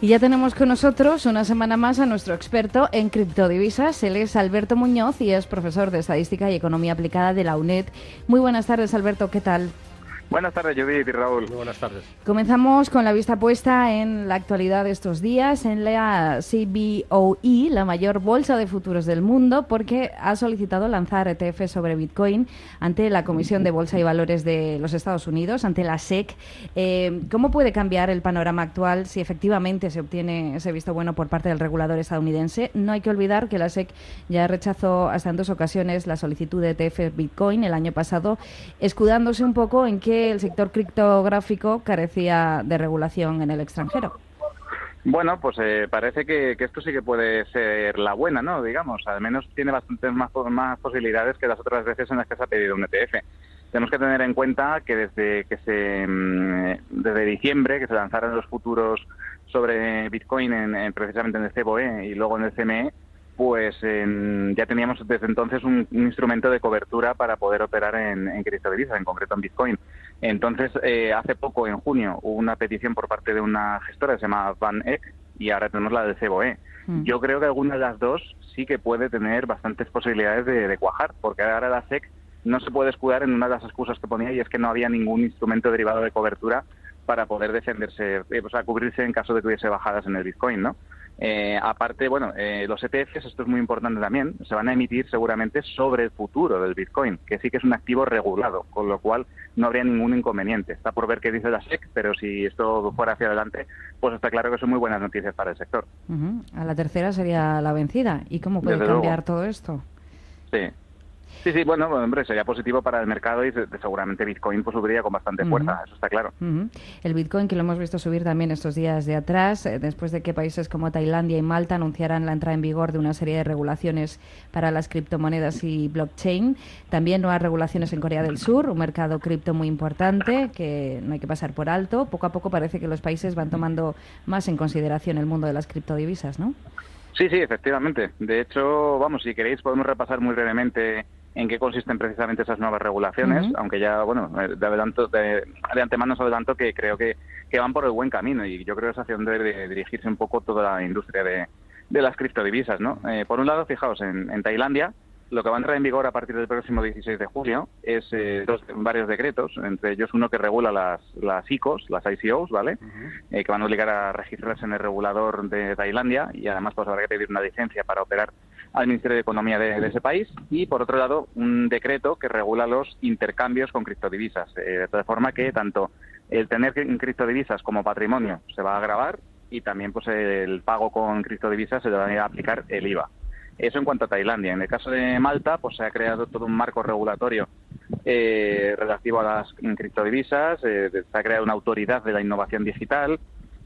Y ya tenemos con nosotros una semana más a nuestro experto en criptodivisas. Él es Alberto Muñoz y es profesor de Estadística y Economía Aplicada de la UNED. Muy buenas tardes, Alberto, ¿qué tal? Buenas tardes, Judith y Raúl. Muy buenas tardes. Comenzamos con la vista puesta en la actualidad de estos días, en la CBOE, la mayor bolsa de futuros del mundo, porque ha solicitado lanzar ETF sobre Bitcoin ante la Comisión de Bolsa y Valores de los Estados Unidos, ante la SEC. ¿Cómo puede cambiar el panorama actual si efectivamente se obtiene ese visto bueno por parte del regulador estadounidense? No hay que olvidar que la SEC ya rechazó hasta en 2 ocasiones la solicitud de ETF Bitcoin el año pasado, escudándose un poco en que el sector criptográfico carecía de regulación en el extranjero. Bueno, pues parece que esto sí que puede ser la buena, ¿no? Digamos, al menos tiene bastantes más posibilidades que las otras veces en las que se ha pedido un ETF. Tenemos que tener en cuenta que desde diciembre, que se lanzaron los futuros sobre Bitcoin precisamente en el CBOE y luego en el CME, pues ya teníamos desde entonces un instrumento de cobertura para poder operar en criptodivisas, en concreto en Bitcoin. Entonces, hace poco, en junio, hubo una petición por parte de una gestora que se llama VanEck y ahora tenemos la del CBOE. Yo creo que alguna de las dos sí que puede tener bastantes posibilidades de cuajar, porque ahora la SEC no se puede escudar en una de las excusas que ponía y es que no había ningún instrumento derivado de cobertura para poder defenderse, o sea, cubrirse en caso de que hubiese bajadas en el Bitcoin, ¿no? Aparte, bueno, los ETFs, esto es muy importante también, se van a emitir seguramente sobre el futuro del Bitcoin, que sí que es un activo regulado, con lo cual no habría ningún inconveniente. Está por ver qué dice la SEC, pero si esto fuera hacia adelante, pues está claro que son muy buenas noticias para el sector. A la tercera sería la vencida. ¿Y cómo puede cambiar todo esto? Sí. Sí, bueno, hombre, sería positivo para el mercado y seguramente Bitcoin pues subiría con bastante fuerza, eso está claro. El Bitcoin, que lo hemos visto subir también estos días de atrás, después de que países como Tailandia y Malta anunciaran la entrada en vigor de una serie de regulaciones para las criptomonedas y blockchain. También nuevas regulaciones en Corea del Sur, un mercado cripto muy importante que no hay que pasar por alto. Poco a poco parece que los países van tomando más en consideración el mundo de las criptodivisas, ¿no? Sí, efectivamente. De hecho, vamos, si queréis podemos repasar muy brevemente en qué consisten precisamente esas nuevas regulaciones, aunque ya, bueno, de antemano os adelanto que creo que van por el buen camino y yo creo que es hacia donde debe dirigirse un poco toda la industria de las criptodivisas, ¿no? Por un lado, fijaos, en Tailandia, lo que va a entrar en vigor a partir del próximo 16 de julio es varios decretos, entre ellos uno que regula las ICOs, las ICOs, ¿vale? Que van a obligar a registrarse en el regulador de Tailandia y además pues habrá que pedir una licencia para operar al Ministerio de Economía de ese país. Y por otro lado, un decreto que regula los intercambios con criptodivisas, de tal forma que tanto el tener criptodivisas como patrimonio se va a gravar y también pues el pago con criptodivisas se le va a aplicar el IVA. Eso en cuanto a Tailandia. En el caso de Malta, pues se ha creado todo un marco regulatorio relativo a las criptodivisas, se ha creado una autoridad de la innovación digital,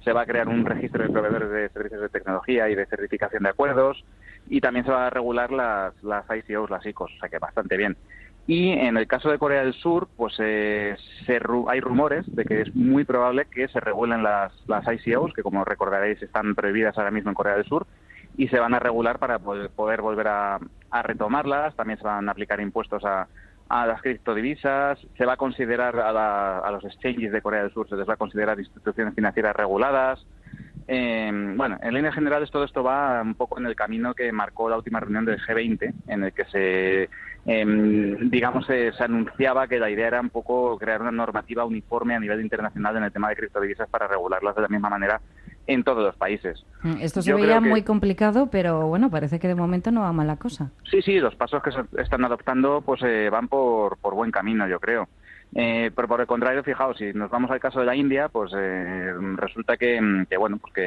se va a crear un registro de proveedores de servicios de tecnología y de certificación de acuerdos, y también se va a regular las ICOs, las ICOs, o sea que bastante bien. Y en el caso de Corea del Sur, pues hay rumores de que es muy probable que se regulen las ICOs, que como recordaréis están prohibidas ahora mismo en Corea del Sur, y se van a regular para poder volver a retomarlas. También se van a aplicar impuestos a las criptodivisas, se va a considerar a los exchanges de Corea del Sur, se les va a considerar instituciones financieras reguladas. Bueno, en líneas generales todo esto va un poco en el camino que marcó la última reunión del G20, en el que se anunciaba que la idea era un poco crear una normativa uniforme a nivel internacional en el tema de criptodivisas para regularlas de la misma manera en todos los países. Esto se veía muy complicado, pero bueno, parece que de momento no va mal la cosa. Sí, los pasos que se están adoptando pues van por buen camino, yo creo. Pero por el contrario, fijaos, si nos vamos al caso de la India, pues resulta que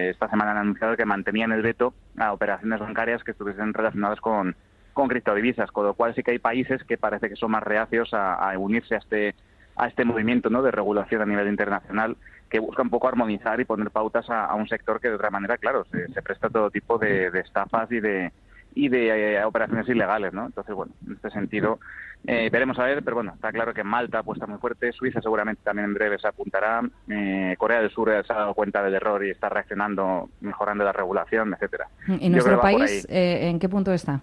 esta semana han anunciado que mantenían el veto a operaciones bancarias que estuviesen relacionadas con criptodivisas, con lo cual sí que hay países que parece que son más reacios a unirse a este movimiento, ¿no?, de regulación a nivel internacional, que busca un poco armonizar y poner pautas a un sector que de otra manera, claro, se presta a todo tipo de estafas y de operaciones ilegales, ¿no? Entonces, bueno, en este sentido veremos a ver, pero bueno, está claro que Malta apuesta muy fuerte, Suiza seguramente también en breve se apuntará, Corea del Sur se ha dado cuenta del error y está reaccionando, mejorando la regulación, etcétera. ¿Y nuestro país en qué punto está?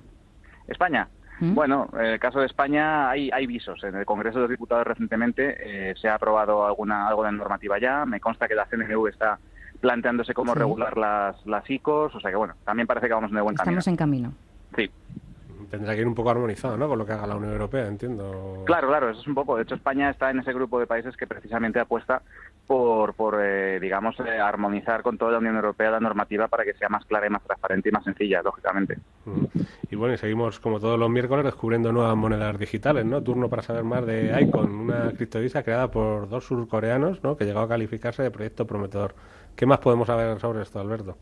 España. Bueno, en el caso de España hay visos. En el Congreso de los Diputados recientemente se ha aprobado algo de normativa ya. Me consta que la CNMV está planteándose cómo regular las ICOs. O sea que, bueno, también parece que vamos en el buen camino. Estamos en camino. Sí. Tendrá que ir un poco armonizado, ¿no?, con lo que haga la Unión Europea, entiendo. Claro, eso es un poco. De hecho, España está en ese grupo de países que precisamente apuesta por armonizar con toda la Unión Europea la normativa para que sea más clara y más transparente y más sencilla, lógicamente. Y bueno, y seguimos como todos los miércoles descubriendo nuevas monedas digitales, ¿no? Turno para saber más de Icon, una criptodivisa creada por 2 surcoreanos, ¿no?, que llegó a calificarse de proyecto prometedor. ¿Qué más podemos saber sobre esto, Alberto?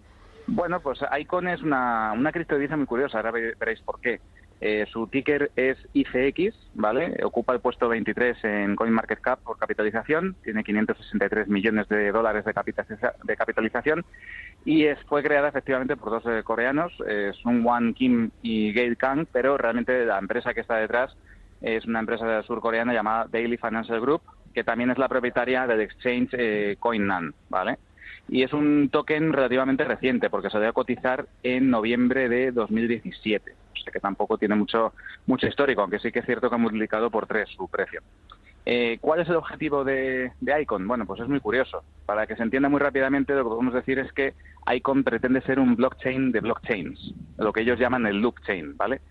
Bueno, pues Icon es una criptodivisa muy curiosa, ahora veréis por qué. Su ticker es ICX, ¿vale? Ocupa el puesto 23 en CoinMarketCap por capitalización, tiene 563 millones de dólares de capitalización y fue creada efectivamente por 2 coreanos, Sung-Wan Kim y Gail Kang, pero realmente la empresa que está detrás es una empresa surcoreana llamada Daily Financial Group, que también es la propietaria del exchange CoinNan, ¿vale? Y es un token relativamente reciente, porque se debe cotizar en noviembre de 2017. O sea que tampoco tiene mucho histórico, aunque sí que es cierto que ha multiplicado por 3 su precio. ¿Cuál es el objetivo de Icon? Bueno, pues es muy curioso. Para que se entienda muy rápidamente, lo que podemos decir es que Icon pretende ser un blockchain de blockchains, lo que ellos llaman el loop chain, ¿vale?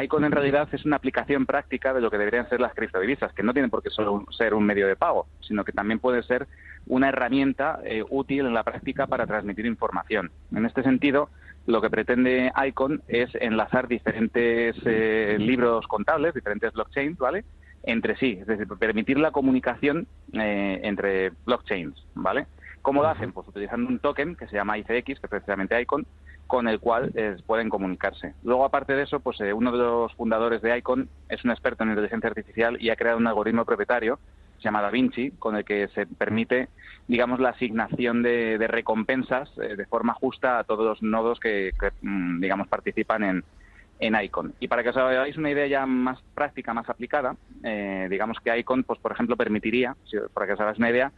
Icon en realidad es una aplicación práctica de lo que deberían ser las criptodivisas, que no tienen por qué solo ser un medio de pago, sino que también puede ser una herramienta útil en la práctica para transmitir información. En este sentido, lo que pretende Icon es enlazar diferentes libros contables, diferentes blockchains, ¿vale?, entre sí, es decir, permitir la comunicación entre blockchains, ¿vale? ¿Cómo lo hacen? Pues utilizando un token que se llama ICX, que es precisamente Icon, con el cual pueden comunicarse. Luego, aparte de eso, pues uno de los fundadores de Icon es un experto en inteligencia artificial y ha creado un algoritmo propietario, se llama Da Vinci, con el que se permite, digamos, la asignación de recompensas de forma justa a todos los nodos que digamos, participan en Icon. Y para que os hagáis una idea ya más práctica, más aplicada, digamos que Icon, pues por ejemplo, permitiría, para que os hagáis una idea,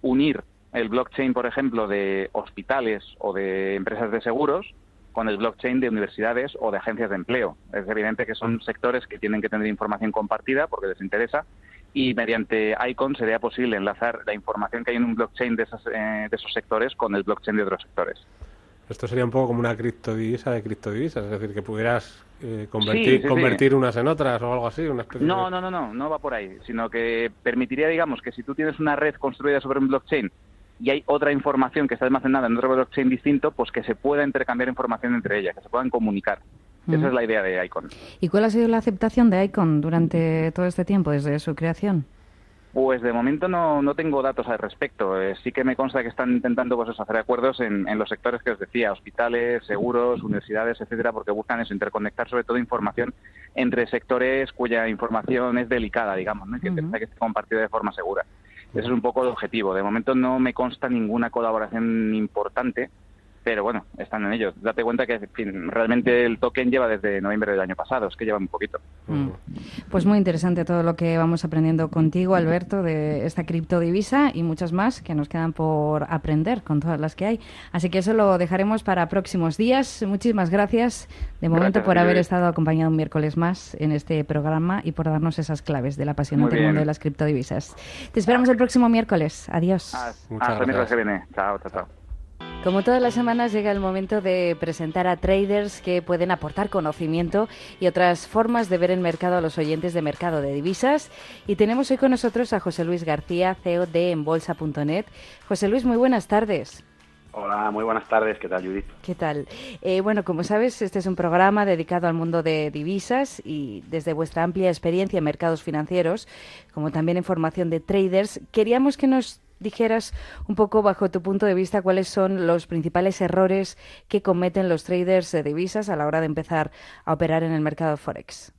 unir el blockchain, por ejemplo, de hospitales o de empresas de seguros con el blockchain de universidades o de agencias de empleo. Es evidente que son sectores que tienen que tener información compartida porque les interesa, y mediante Icon sería posible enlazar la información que hay en un blockchain de esos sectores con el blockchain de otros sectores. Esto sería un poco como una criptodivisa de criptodivisas, es decir, que pudieras convertir unas en otras o algo así. Una especie no va por ahí, sino que permitiría, digamos, que si tú tienes una red construida sobre un blockchain y hay otra información que está almacenada en otro blockchain distinto, pues que se pueda intercambiar información entre ellas, que se puedan comunicar. Esa es la idea de Icon. ¿Y cuál ha sido la aceptación de Icon durante todo este tiempo, desde su creación? Pues de momento no tengo datos al respecto. Sí que me consta que están intentando pues hacer acuerdos en los sectores que os decía, hospitales, seguros, universidades, etcétera, porque buscan eso, interconectar sobre todo información entre sectores cuya información es delicada, digamos, ¿no? Y que que esté compartida de forma segura. Ese es un poco el objetivo. De momento no me consta ninguna colaboración importante, pero bueno, están en ello. Date cuenta que en fin, realmente el token lleva desde noviembre del año pasado, es que lleva un poquito. Pues muy interesante todo lo que vamos aprendiendo contigo, Alberto, de esta criptodivisa y muchas más que nos quedan por aprender con todas las que hay. Así que eso lo dejaremos para próximos días. Muchísimas gracias de momento por haber estado acompañado un miércoles más en este programa y por darnos esas claves del apasionante mundo de las criptodivisas. Te esperamos el próximo miércoles. Adiós. Hasta el miércoles que viene. Chao, chao, chao. Como todas las semanas llega el momento de presentar a traders que pueden aportar conocimiento y otras formas de ver el mercado a los oyentes de Mercado de Divisas. Y tenemos hoy con nosotros a José Luis García, CEO de Enbolsa.net. José Luis, muy buenas tardes. Hola, muy buenas tardes. ¿Qué tal, Judith? ¿Qué tal? Bueno, como sabes, este es un programa dedicado al mundo de divisas y desde vuestra amplia experiencia en mercados financieros, como también en formación de traders, queríamos que nos dijeras un poco bajo tu punto de vista cuáles son los principales errores que cometen los traders de divisas a la hora de empezar a operar en el mercado Forex.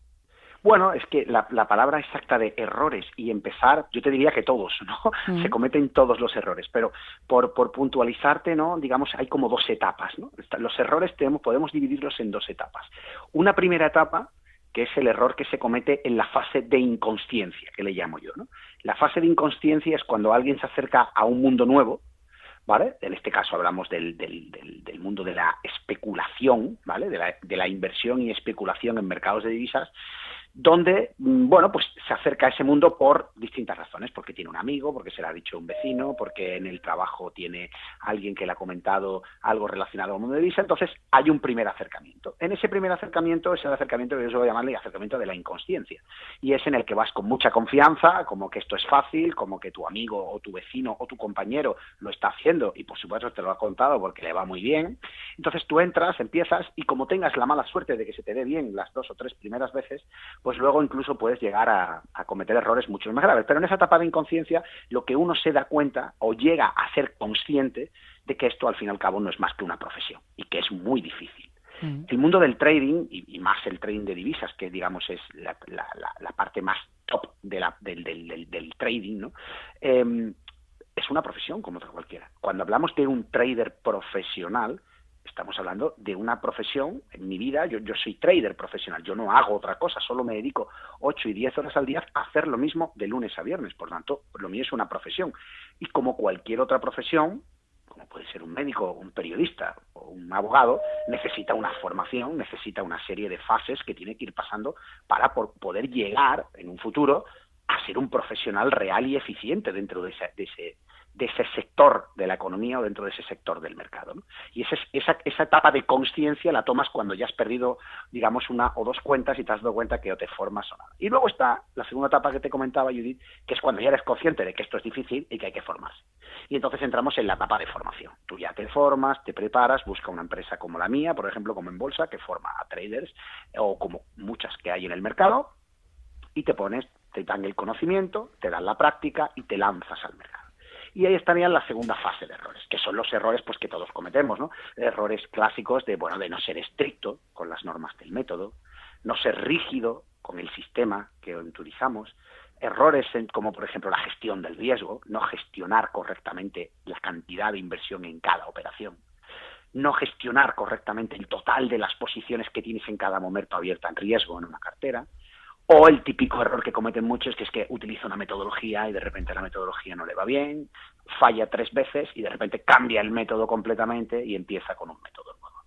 Bueno, es que la palabra exacta de errores y empezar, yo te diría que todos, ¿no? Se cometen todos los errores, pero por puntualizarte, ¿no? Digamos, hay como dos etapas, ¿no? Los errores podemos dividirlos en dos etapas. Una primera etapa, que es el error que se comete en la fase de inconsciencia, que le llamo yo, ¿no? La fase de inconsciencia es cuando alguien se acerca a un mundo nuevo, ¿vale? En este caso hablamos del mundo de la especulación, ¿vale? De la inversión y especulación en mercados de divisas, donde, bueno, pues se acerca a ese mundo por distintas razones, porque tiene un amigo, porque se le ha dicho un vecino, porque en el trabajo tiene alguien que le ha comentado algo relacionado al mundo de divisa. Entonces hay un primer acercamiento. En ese primer acercamiento es el acercamiento que yo suelo llamarle acercamiento de la inconsciencia, y es en el que vas con mucha confianza, como que esto es fácil, como que tu amigo o tu vecino o tu compañero lo está haciendo y por supuesto te lo ha contado porque le va muy bien. Entonces tú entras, empiezas y como tengas la mala suerte de que se te dé bien las 2 o 3 primeras veces, pues luego incluso puedes llegar a cometer errores mucho más graves. Pero en esa etapa de inconsciencia, lo que uno se da cuenta o llega a ser consciente de que esto al fin y al cabo no es más que una profesión y que es muy difícil. El mundo del trading, y más el trading de divisas, que digamos es la parte más top del trading, ¿no? Es una profesión como otra cualquiera. Cuando hablamos de un trader profesional, estamos hablando de una profesión. En mi vida, yo soy trader profesional, yo no hago otra cosa, solo me dedico 8 y 10 horas al día a hacer lo mismo de lunes a viernes, por tanto, lo mío es una profesión. Y como cualquier otra profesión, como puede ser un médico, un periodista o un abogado, necesita una formación, necesita una serie de fases que tiene que ir pasando para poder llegar en un futuro a ser un profesional real y eficiente dentro de ese sector de la economía o dentro de ese sector del mercado, ¿no? Y esa etapa de consciencia la tomas cuando ya has perdido, digamos, 1 o 2 cuentas y te has dado cuenta que o te formas o nada. Y luego está la segunda etapa que te comentaba, Judith, que es cuando ya eres consciente de que esto es difícil y que hay que formarse. Y entonces entramos en la etapa de formación. Tú ya te formas, te preparas, busca una empresa como la mía, por ejemplo, como Enbolsa, que forma a traders, o como muchas que hay en el mercado, y te dan el conocimiento, te dan la práctica y te lanzas al mercado. Y ahí estaría la segunda fase de errores, que son los errores pues que todos cometemos, ¿no? Errores clásicos de no ser estricto con las normas del método, no ser rígido con el sistema que utilizamos, errores como por ejemplo la gestión del riesgo, no gestionar correctamente la cantidad de inversión en cada operación, no gestionar correctamente el total de las posiciones que tienes en cada momento abierta en riesgo en una cartera. O el típico error que cometen muchos, que es que utiliza una metodología y de repente la metodología no le va bien, falla 3 veces y de repente cambia el método completamente y empieza con un método nuevo.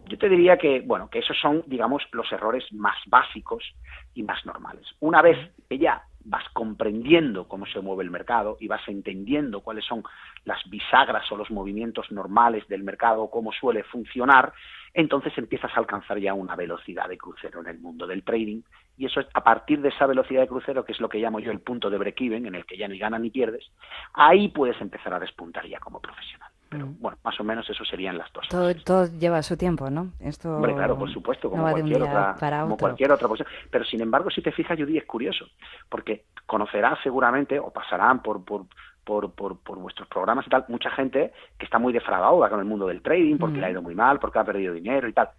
Yo te diría que esos son, digamos, los errores más básicos y más normales. Una vez que ya vas comprendiendo cómo se mueve el mercado y vas entendiendo cuáles son las bisagras o los movimientos normales del mercado, cómo suele funcionar, entonces empiezas a alcanzar ya una velocidad de crucero en el mundo del trading. Y eso es a partir de esa velocidad de crucero, que es lo que llamo yo el punto de break-even, en el que ya ni ganas ni pierdes, ahí puedes empezar a despuntar ya como profesional. Pero bueno, más o menos eso serían las dos. Todo lleva su tiempo, ¿no? Esto Hombre, claro, por supuesto, como, no cualquier otra posición. Pero sin embargo, si te fijas, Judy, es curioso, porque conocerás seguramente, o pasarán por vuestros programas y tal, mucha gente que está muy defraudada con el mundo del trading, porque le ha ido muy mal, porque ha perdido dinero y tal.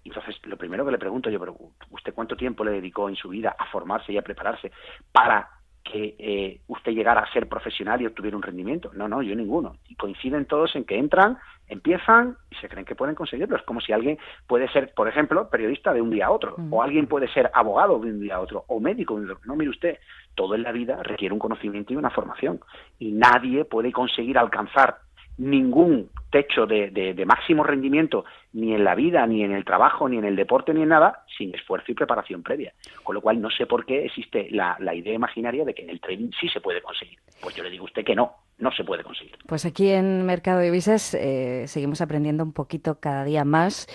Entonces, lo primero que le pregunto yo, pero ¿usted cuánto tiempo le dedicó en su vida a formarse y a prepararse para que usted llegara a ser profesional y obtuviera un rendimiento? No, yo ninguno. Y coinciden todos en que entran, empiezan y se creen que pueden conseguirlo. Es como si alguien puede ser, por ejemplo, periodista de un día a otro, o alguien puede ser abogado de un día a otro, o médico de un día a otro. No, mire usted, todo en la vida requiere un conocimiento y una formación, y nadie puede conseguir alcanzar ningún techo de máximo rendimiento, ni en la vida, ni en el trabajo, ni en el deporte, ni en nada, sin esfuerzo y preparación previa. Con lo cual, no sé por qué existe la idea imaginaria de que en el trading sí se puede conseguir. Pues yo le digo a usted que no se puede conseguir. Pues aquí en Mercado de Divisas seguimos aprendiendo un poquito cada día más.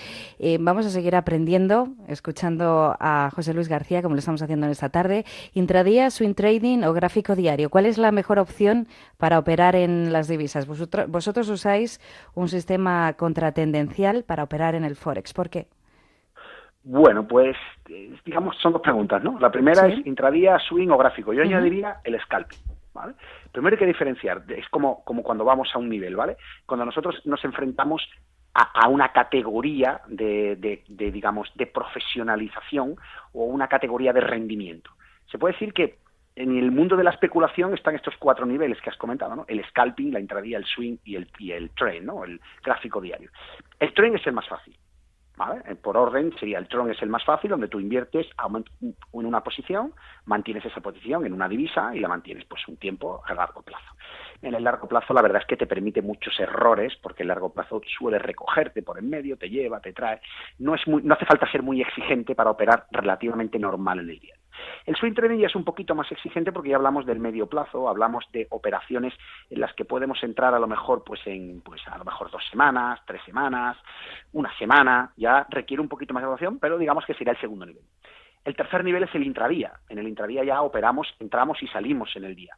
Vamos a seguir aprendiendo, escuchando a José Luis García, como lo estamos haciendo en esta tarde. Intradía, swing trading o gráfico diario. ¿Cuál es la mejor opción para operar en las divisas? Vosotros usáis un sistema contratendencial para operar en el Forex. ¿Por qué? Bueno, pues digamos son dos preguntas, ¿no? La primera es intradía, swing o gráfico. Yo añadiría el scalping, ¿vale? Primero hay que diferenciar, es como cuando vamos a un nivel, ¿vale? Cuando nosotros nos enfrentamos a una categoría digamos, de profesionalización o una categoría de rendimiento. Se puede decir que en el mundo de la especulación están estos 4 niveles que has comentado, ¿no? El scalping, la intradía, el swing y el trend, ¿no? El gráfico diario. El trend es el más fácil, ¿vale? Por orden sería el trend es el más fácil, donde tú inviertes en una posición, mantienes esa posición en una divisa y la mantienes pues un tiempo a largo plazo. En el largo plazo la verdad es que te permite muchos errores, porque el largo plazo suele recogerte por en medio, te lleva, te trae. No hace falta ser muy exigente para operar relativamente normal en el día. El swing trading ya es un poquito más exigente porque ya hablamos del medio plazo, hablamos de operaciones en las que podemos entrar a lo mejor a lo mejor 2 semanas, 3 semanas, 1 semana, ya requiere un poquito más de evaluación, pero digamos que será el segundo nivel. El tercer nivel es el intradía. En el intradía ya entramos y salimos en el día,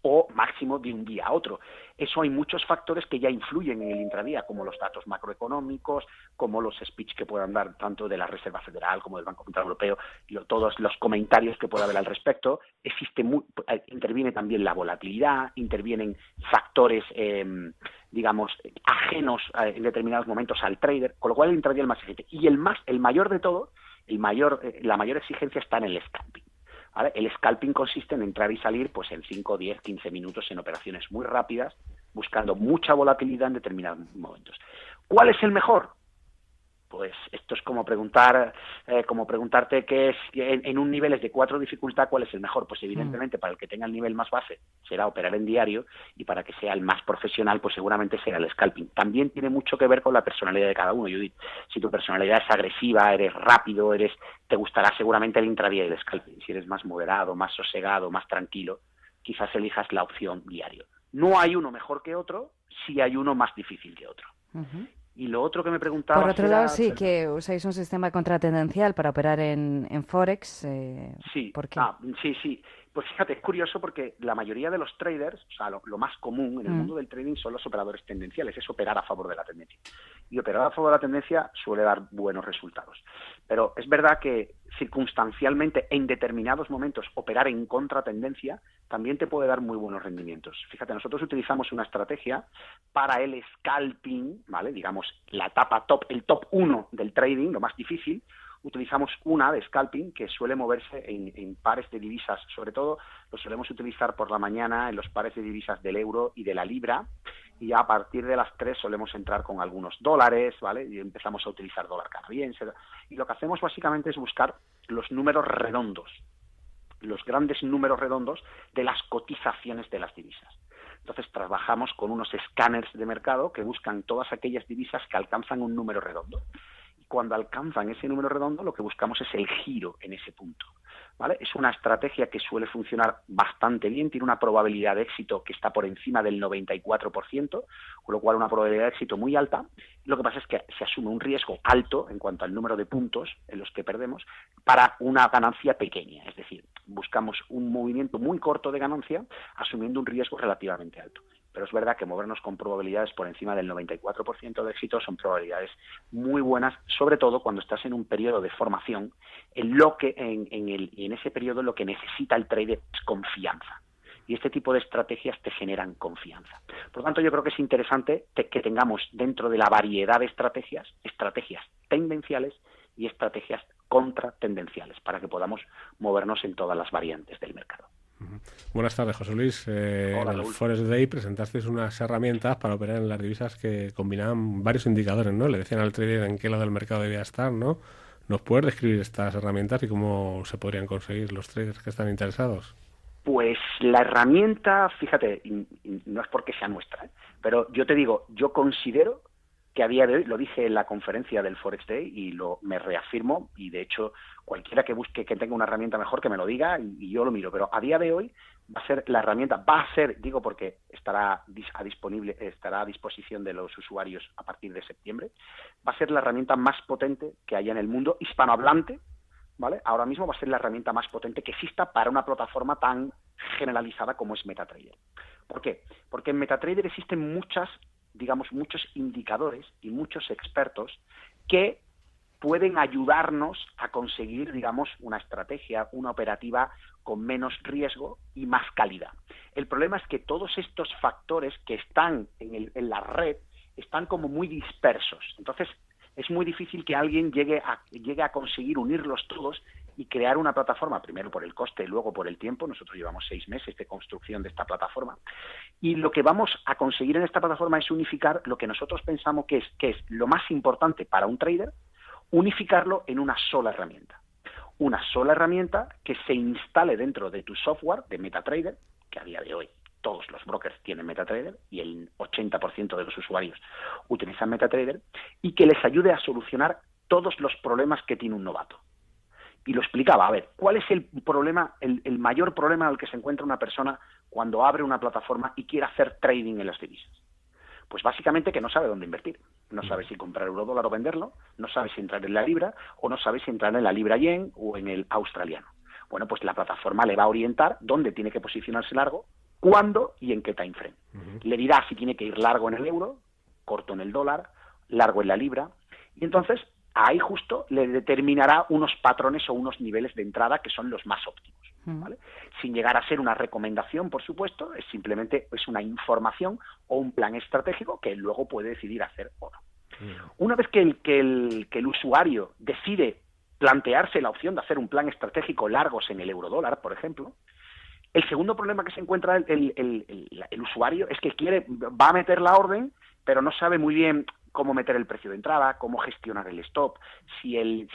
o máximo de un día a otro. Eso hay muchos factores que ya influyen en el intradía, como los datos macroeconómicos, como los speech que puedan dar tanto de la Reserva Federal como del Banco Central Europeo, todos los comentarios que pueda haber al respecto. Interviene también la volatilidad, intervienen factores, digamos, ajenos en determinados momentos al trader, con lo cual el intradía es el más exigente. Y el mayor de todo, la mayor exigencia está en el scalping. ¿Vale? El scalping consiste en entrar y salir pues en 5, 10, 15 minutos en operaciones muy rápidas, buscando mucha volatilidad en determinados momentos. ¿Cuál es el mejor? Pues esto es como preguntarte que es en un nivel de 4 dificultad, ¿cuál es el mejor? Pues evidentemente para el que tenga el nivel más base será operar en diario, y para que sea el más profesional pues seguramente será el scalping. También tiene mucho que ver con la personalidad de cada uno, Judith. Si tu personalidad es agresiva, eres rápido, te gustará seguramente el intradía y el scalping. Si eres más moderado, más sosegado, más tranquilo, quizás elijas la opción diario. No hay uno mejor que otro, sí hay uno más difícil que otro. Y lo otro que me preguntaba... Por otro lado, sí, que usáis un sistema contratendencial para operar en Forex. Sí. ¿Por qué? Sí. Pues fíjate, es curioso porque la mayoría de los traders, o sea, lo más común en el mundo del trading son los operadores tendenciales, es operar a favor de la tendencia. Y operar a favor de la tendencia suele dar buenos resultados. Pero es verdad que circunstancialmente, en determinados momentos, operar en contratendencia también te puede dar muy buenos rendimientos. Fíjate, nosotros utilizamos una estrategia para el scalping, ¿vale? Digamos, la etapa el top 1 del trading, lo más difícil. Utilizamos una de scalping que suele moverse en pares de divisas. Sobre todo lo solemos utilizar por la mañana en los pares de divisas del euro y de la libra, y ya a partir de las 3 solemos entrar con algunos dólares, ¿vale? Y empezamos a utilizar dólar canadiense. Y lo que hacemos básicamente es buscar los números redondos, los grandes números redondos de las cotizaciones de las divisas. Entonces trabajamos con unos escáneres de mercado que buscan todas aquellas divisas que alcanzan un número redondo. Cuando alcanzan ese número redondo, lo que buscamos es el giro en ese punto, ¿vale? Es una estrategia que suele funcionar bastante bien, tiene una probabilidad de éxito que está por encima del 94%, con lo cual una probabilidad de éxito muy alta. Lo que pasa es que se asume un riesgo alto en cuanto al número de puntos en los que perdemos para una ganancia pequeña, es decir, buscamos un movimiento muy corto de ganancia asumiendo un riesgo relativamente alto. pero es verdad que movernos con probabilidades por encima del 94% de éxito son probabilidades muy buenas, sobre todo cuando estás en un periodo de formación, en ese periodo lo que necesita el trader es confianza. Y este tipo de estrategias te generan confianza. Por lo tanto, yo creo que es interesante que tengamos dentro de la variedad de estrategias tendenciales y estrategias contratendenciales para que podamos movernos en todas las variantes del mercado. Buenas tardes, José Luis. En el Forex Day presentasteis unas herramientas para operar en las divisas que combinaban varios indicadores, ¿no? Le decían al trader en qué lado del mercado debía estar, ¿no? ¿Nos puedes describir estas herramientas y cómo se podrían conseguir los traders que están interesados? Pues la herramienta, fíjate, no es porque sea nuestra, pero yo te digo, yo considero que a día de hoy, lo dije en la conferencia del Forex Day y me reafirmo, y de hecho cualquiera que busque que tenga una herramienta mejor que me lo diga y yo lo miro, pero a día de hoy digo porque estará a disposición de los usuarios a partir de septiembre, va a ser la herramienta más potente que haya en el mundo hispanohablante, ¿vale? Ahora mismo va a ser la herramienta más potente que exista para una plataforma tan generalizada como es MetaTrader. ¿Por qué? Porque en MetaTrader existen muchos indicadores y muchos expertos que pueden ayudarnos a conseguir, una estrategia, una operativa con menos riesgo y más calidad. El problema es que todos estos factores que están en la red están como muy dispersos. Entonces, es muy difícil que alguien llegue a conseguir unirlos todos y crear una plataforma, primero por el coste y luego por el tiempo. Nosotros llevamos 6 meses de construcción de esta plataforma. Y lo que vamos a conseguir en esta plataforma es unificar lo que nosotros pensamos que es lo más importante para un trader, unificarlo en una sola herramienta. Una sola herramienta que se instale dentro de tu software de MetaTrader, que a día de hoy todos los brokers tienen MetaTrader y el 80% de los usuarios utilizan MetaTrader, y que les ayude a solucionar todos los problemas que tiene un novato. Y lo explicaba, a ver, ¿cuál es el problema, el mayor problema al que se encuentra una persona cuando abre una plataforma y quiere hacer trading en las divisas? Pues básicamente que no sabe dónde invertir. No sabe si comprar eurodólar o venderlo, no sabe si entrar en la libra o no sabe si entrar en la libra yen o en el australiano. Bueno, pues la plataforma le va a orientar dónde tiene que posicionarse largo, cuándo y en qué time frame. Le dirá si tiene que ir largo en el euro, corto en el dólar, largo en la libra, y entonces ahí justo le determinará unos patrones o unos niveles de entrada que son los más óptimos, ¿vale? Sin llegar a ser una recomendación, por supuesto, simplemente es una información o un plan estratégico que él luego puede decidir hacer o no. Una vez que el usuario decide plantearse la opción de hacer un plan estratégico largos en el eurodólar, por ejemplo, el segundo problema que se encuentra el usuario es que va a meter la orden, pero no sabe muy bien cómo meter el precio de entrada, cómo gestionar el stop, si el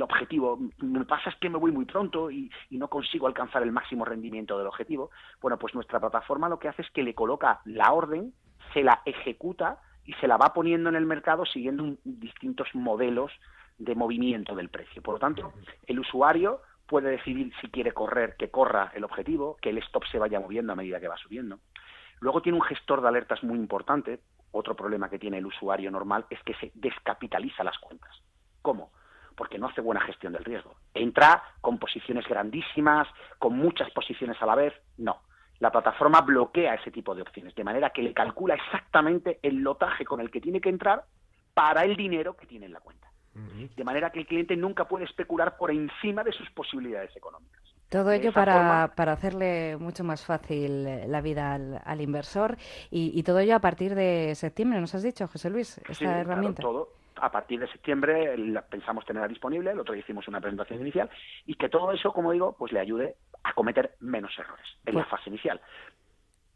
objetivo, me pasa es que me voy muy pronto y no consigo alcanzar el máximo rendimiento del objetivo. Bueno, pues nuestra plataforma lo que hace es que le coloca la orden, se la ejecuta y se la va poniendo en el mercado siguiendo distintos modelos de movimiento del precio. Por lo tanto, el usuario puede decidir si quiere correr, que corra el objetivo, que el stop se vaya moviendo a medida que va subiendo. Luego tiene un gestor de alertas muy importante. Otro problema que tiene el usuario normal es que se descapitaliza las cuentas. ¿Cómo? Porque no hace buena gestión del riesgo. Entra con posiciones grandísimas, con muchas posiciones a la vez. No. La plataforma bloquea ese tipo de opciones, de manera que le calcula exactamente el lotaje con el que tiene que entrar para el dinero que tiene en la cuenta. De manera que el cliente nunca puede especular por encima de sus posibilidades económicas. Todo ello para hacerle mucho más fácil la vida al inversor y todo ello a partir de septiembre, ¿nos has dicho, José Luis, esta herramienta? Claro, todo a partir de septiembre pensamos tenerla disponible, el otro día hicimos una presentación inicial, y que todo eso, como digo, pues le ayude a cometer menos errores en la fase inicial.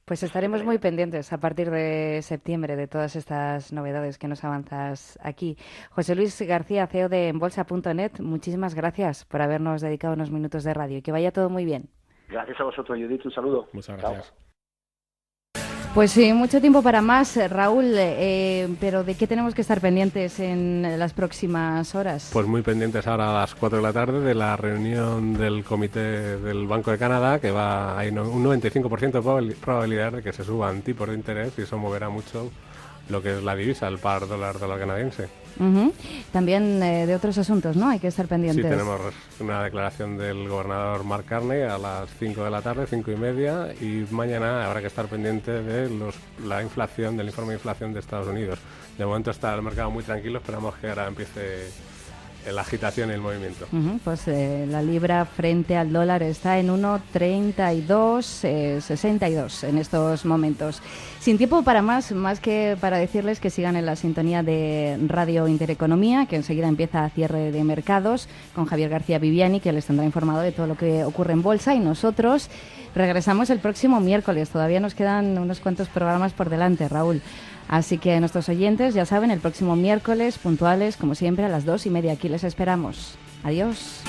Pues estaremos muy pendientes a partir de septiembre de todas estas novedades que nos avanzas aquí. José Luis García, CEO de Enbolsa.net, muchísimas gracias por habernos dedicado unos minutos de radio y que vaya todo muy bien. Gracias a vosotros, Judith, un saludo. Muchas gracias. Pues sí, mucho tiempo para más, Raúl, pero ¿de qué tenemos que estar pendientes en las próximas horas? Pues muy pendientes ahora a las 4 de la tarde de la reunión del Comité del Banco de Canadá, que hay un 95% de probabilidad de que se suban tipos de interés y eso moverá mucho lo que es la divisa, el par dólar canadiense. También de otros asuntos, ¿no? Hay que estar pendientes. Sí, tenemos una declaración del gobernador Mark Carney a las 5 de la tarde, 5:30, y mañana habrá que estar pendiente de la inflación, del informe de inflación de Estados Unidos. De momento está el mercado muy tranquilo, esperamos que ahora empiece la agitación y el movimiento. Pues la libra frente al dólar está en 1,3262 en estos momentos. Sin tiempo para más que para decirles que sigan en la sintonía de Radio Intereconomía, que enseguida empieza a cierre de mercados con Javier García Viviani, que les tendrá informado de todo lo que ocurre en bolsa, y nosotros regresamos el próximo miércoles. Todavía nos quedan unos cuantos programas por delante, Raúl. Así que nuestros oyentes, ya saben, el próximo miércoles, puntuales, como siempre, a las 2:30. Aquí les esperamos. Adiós.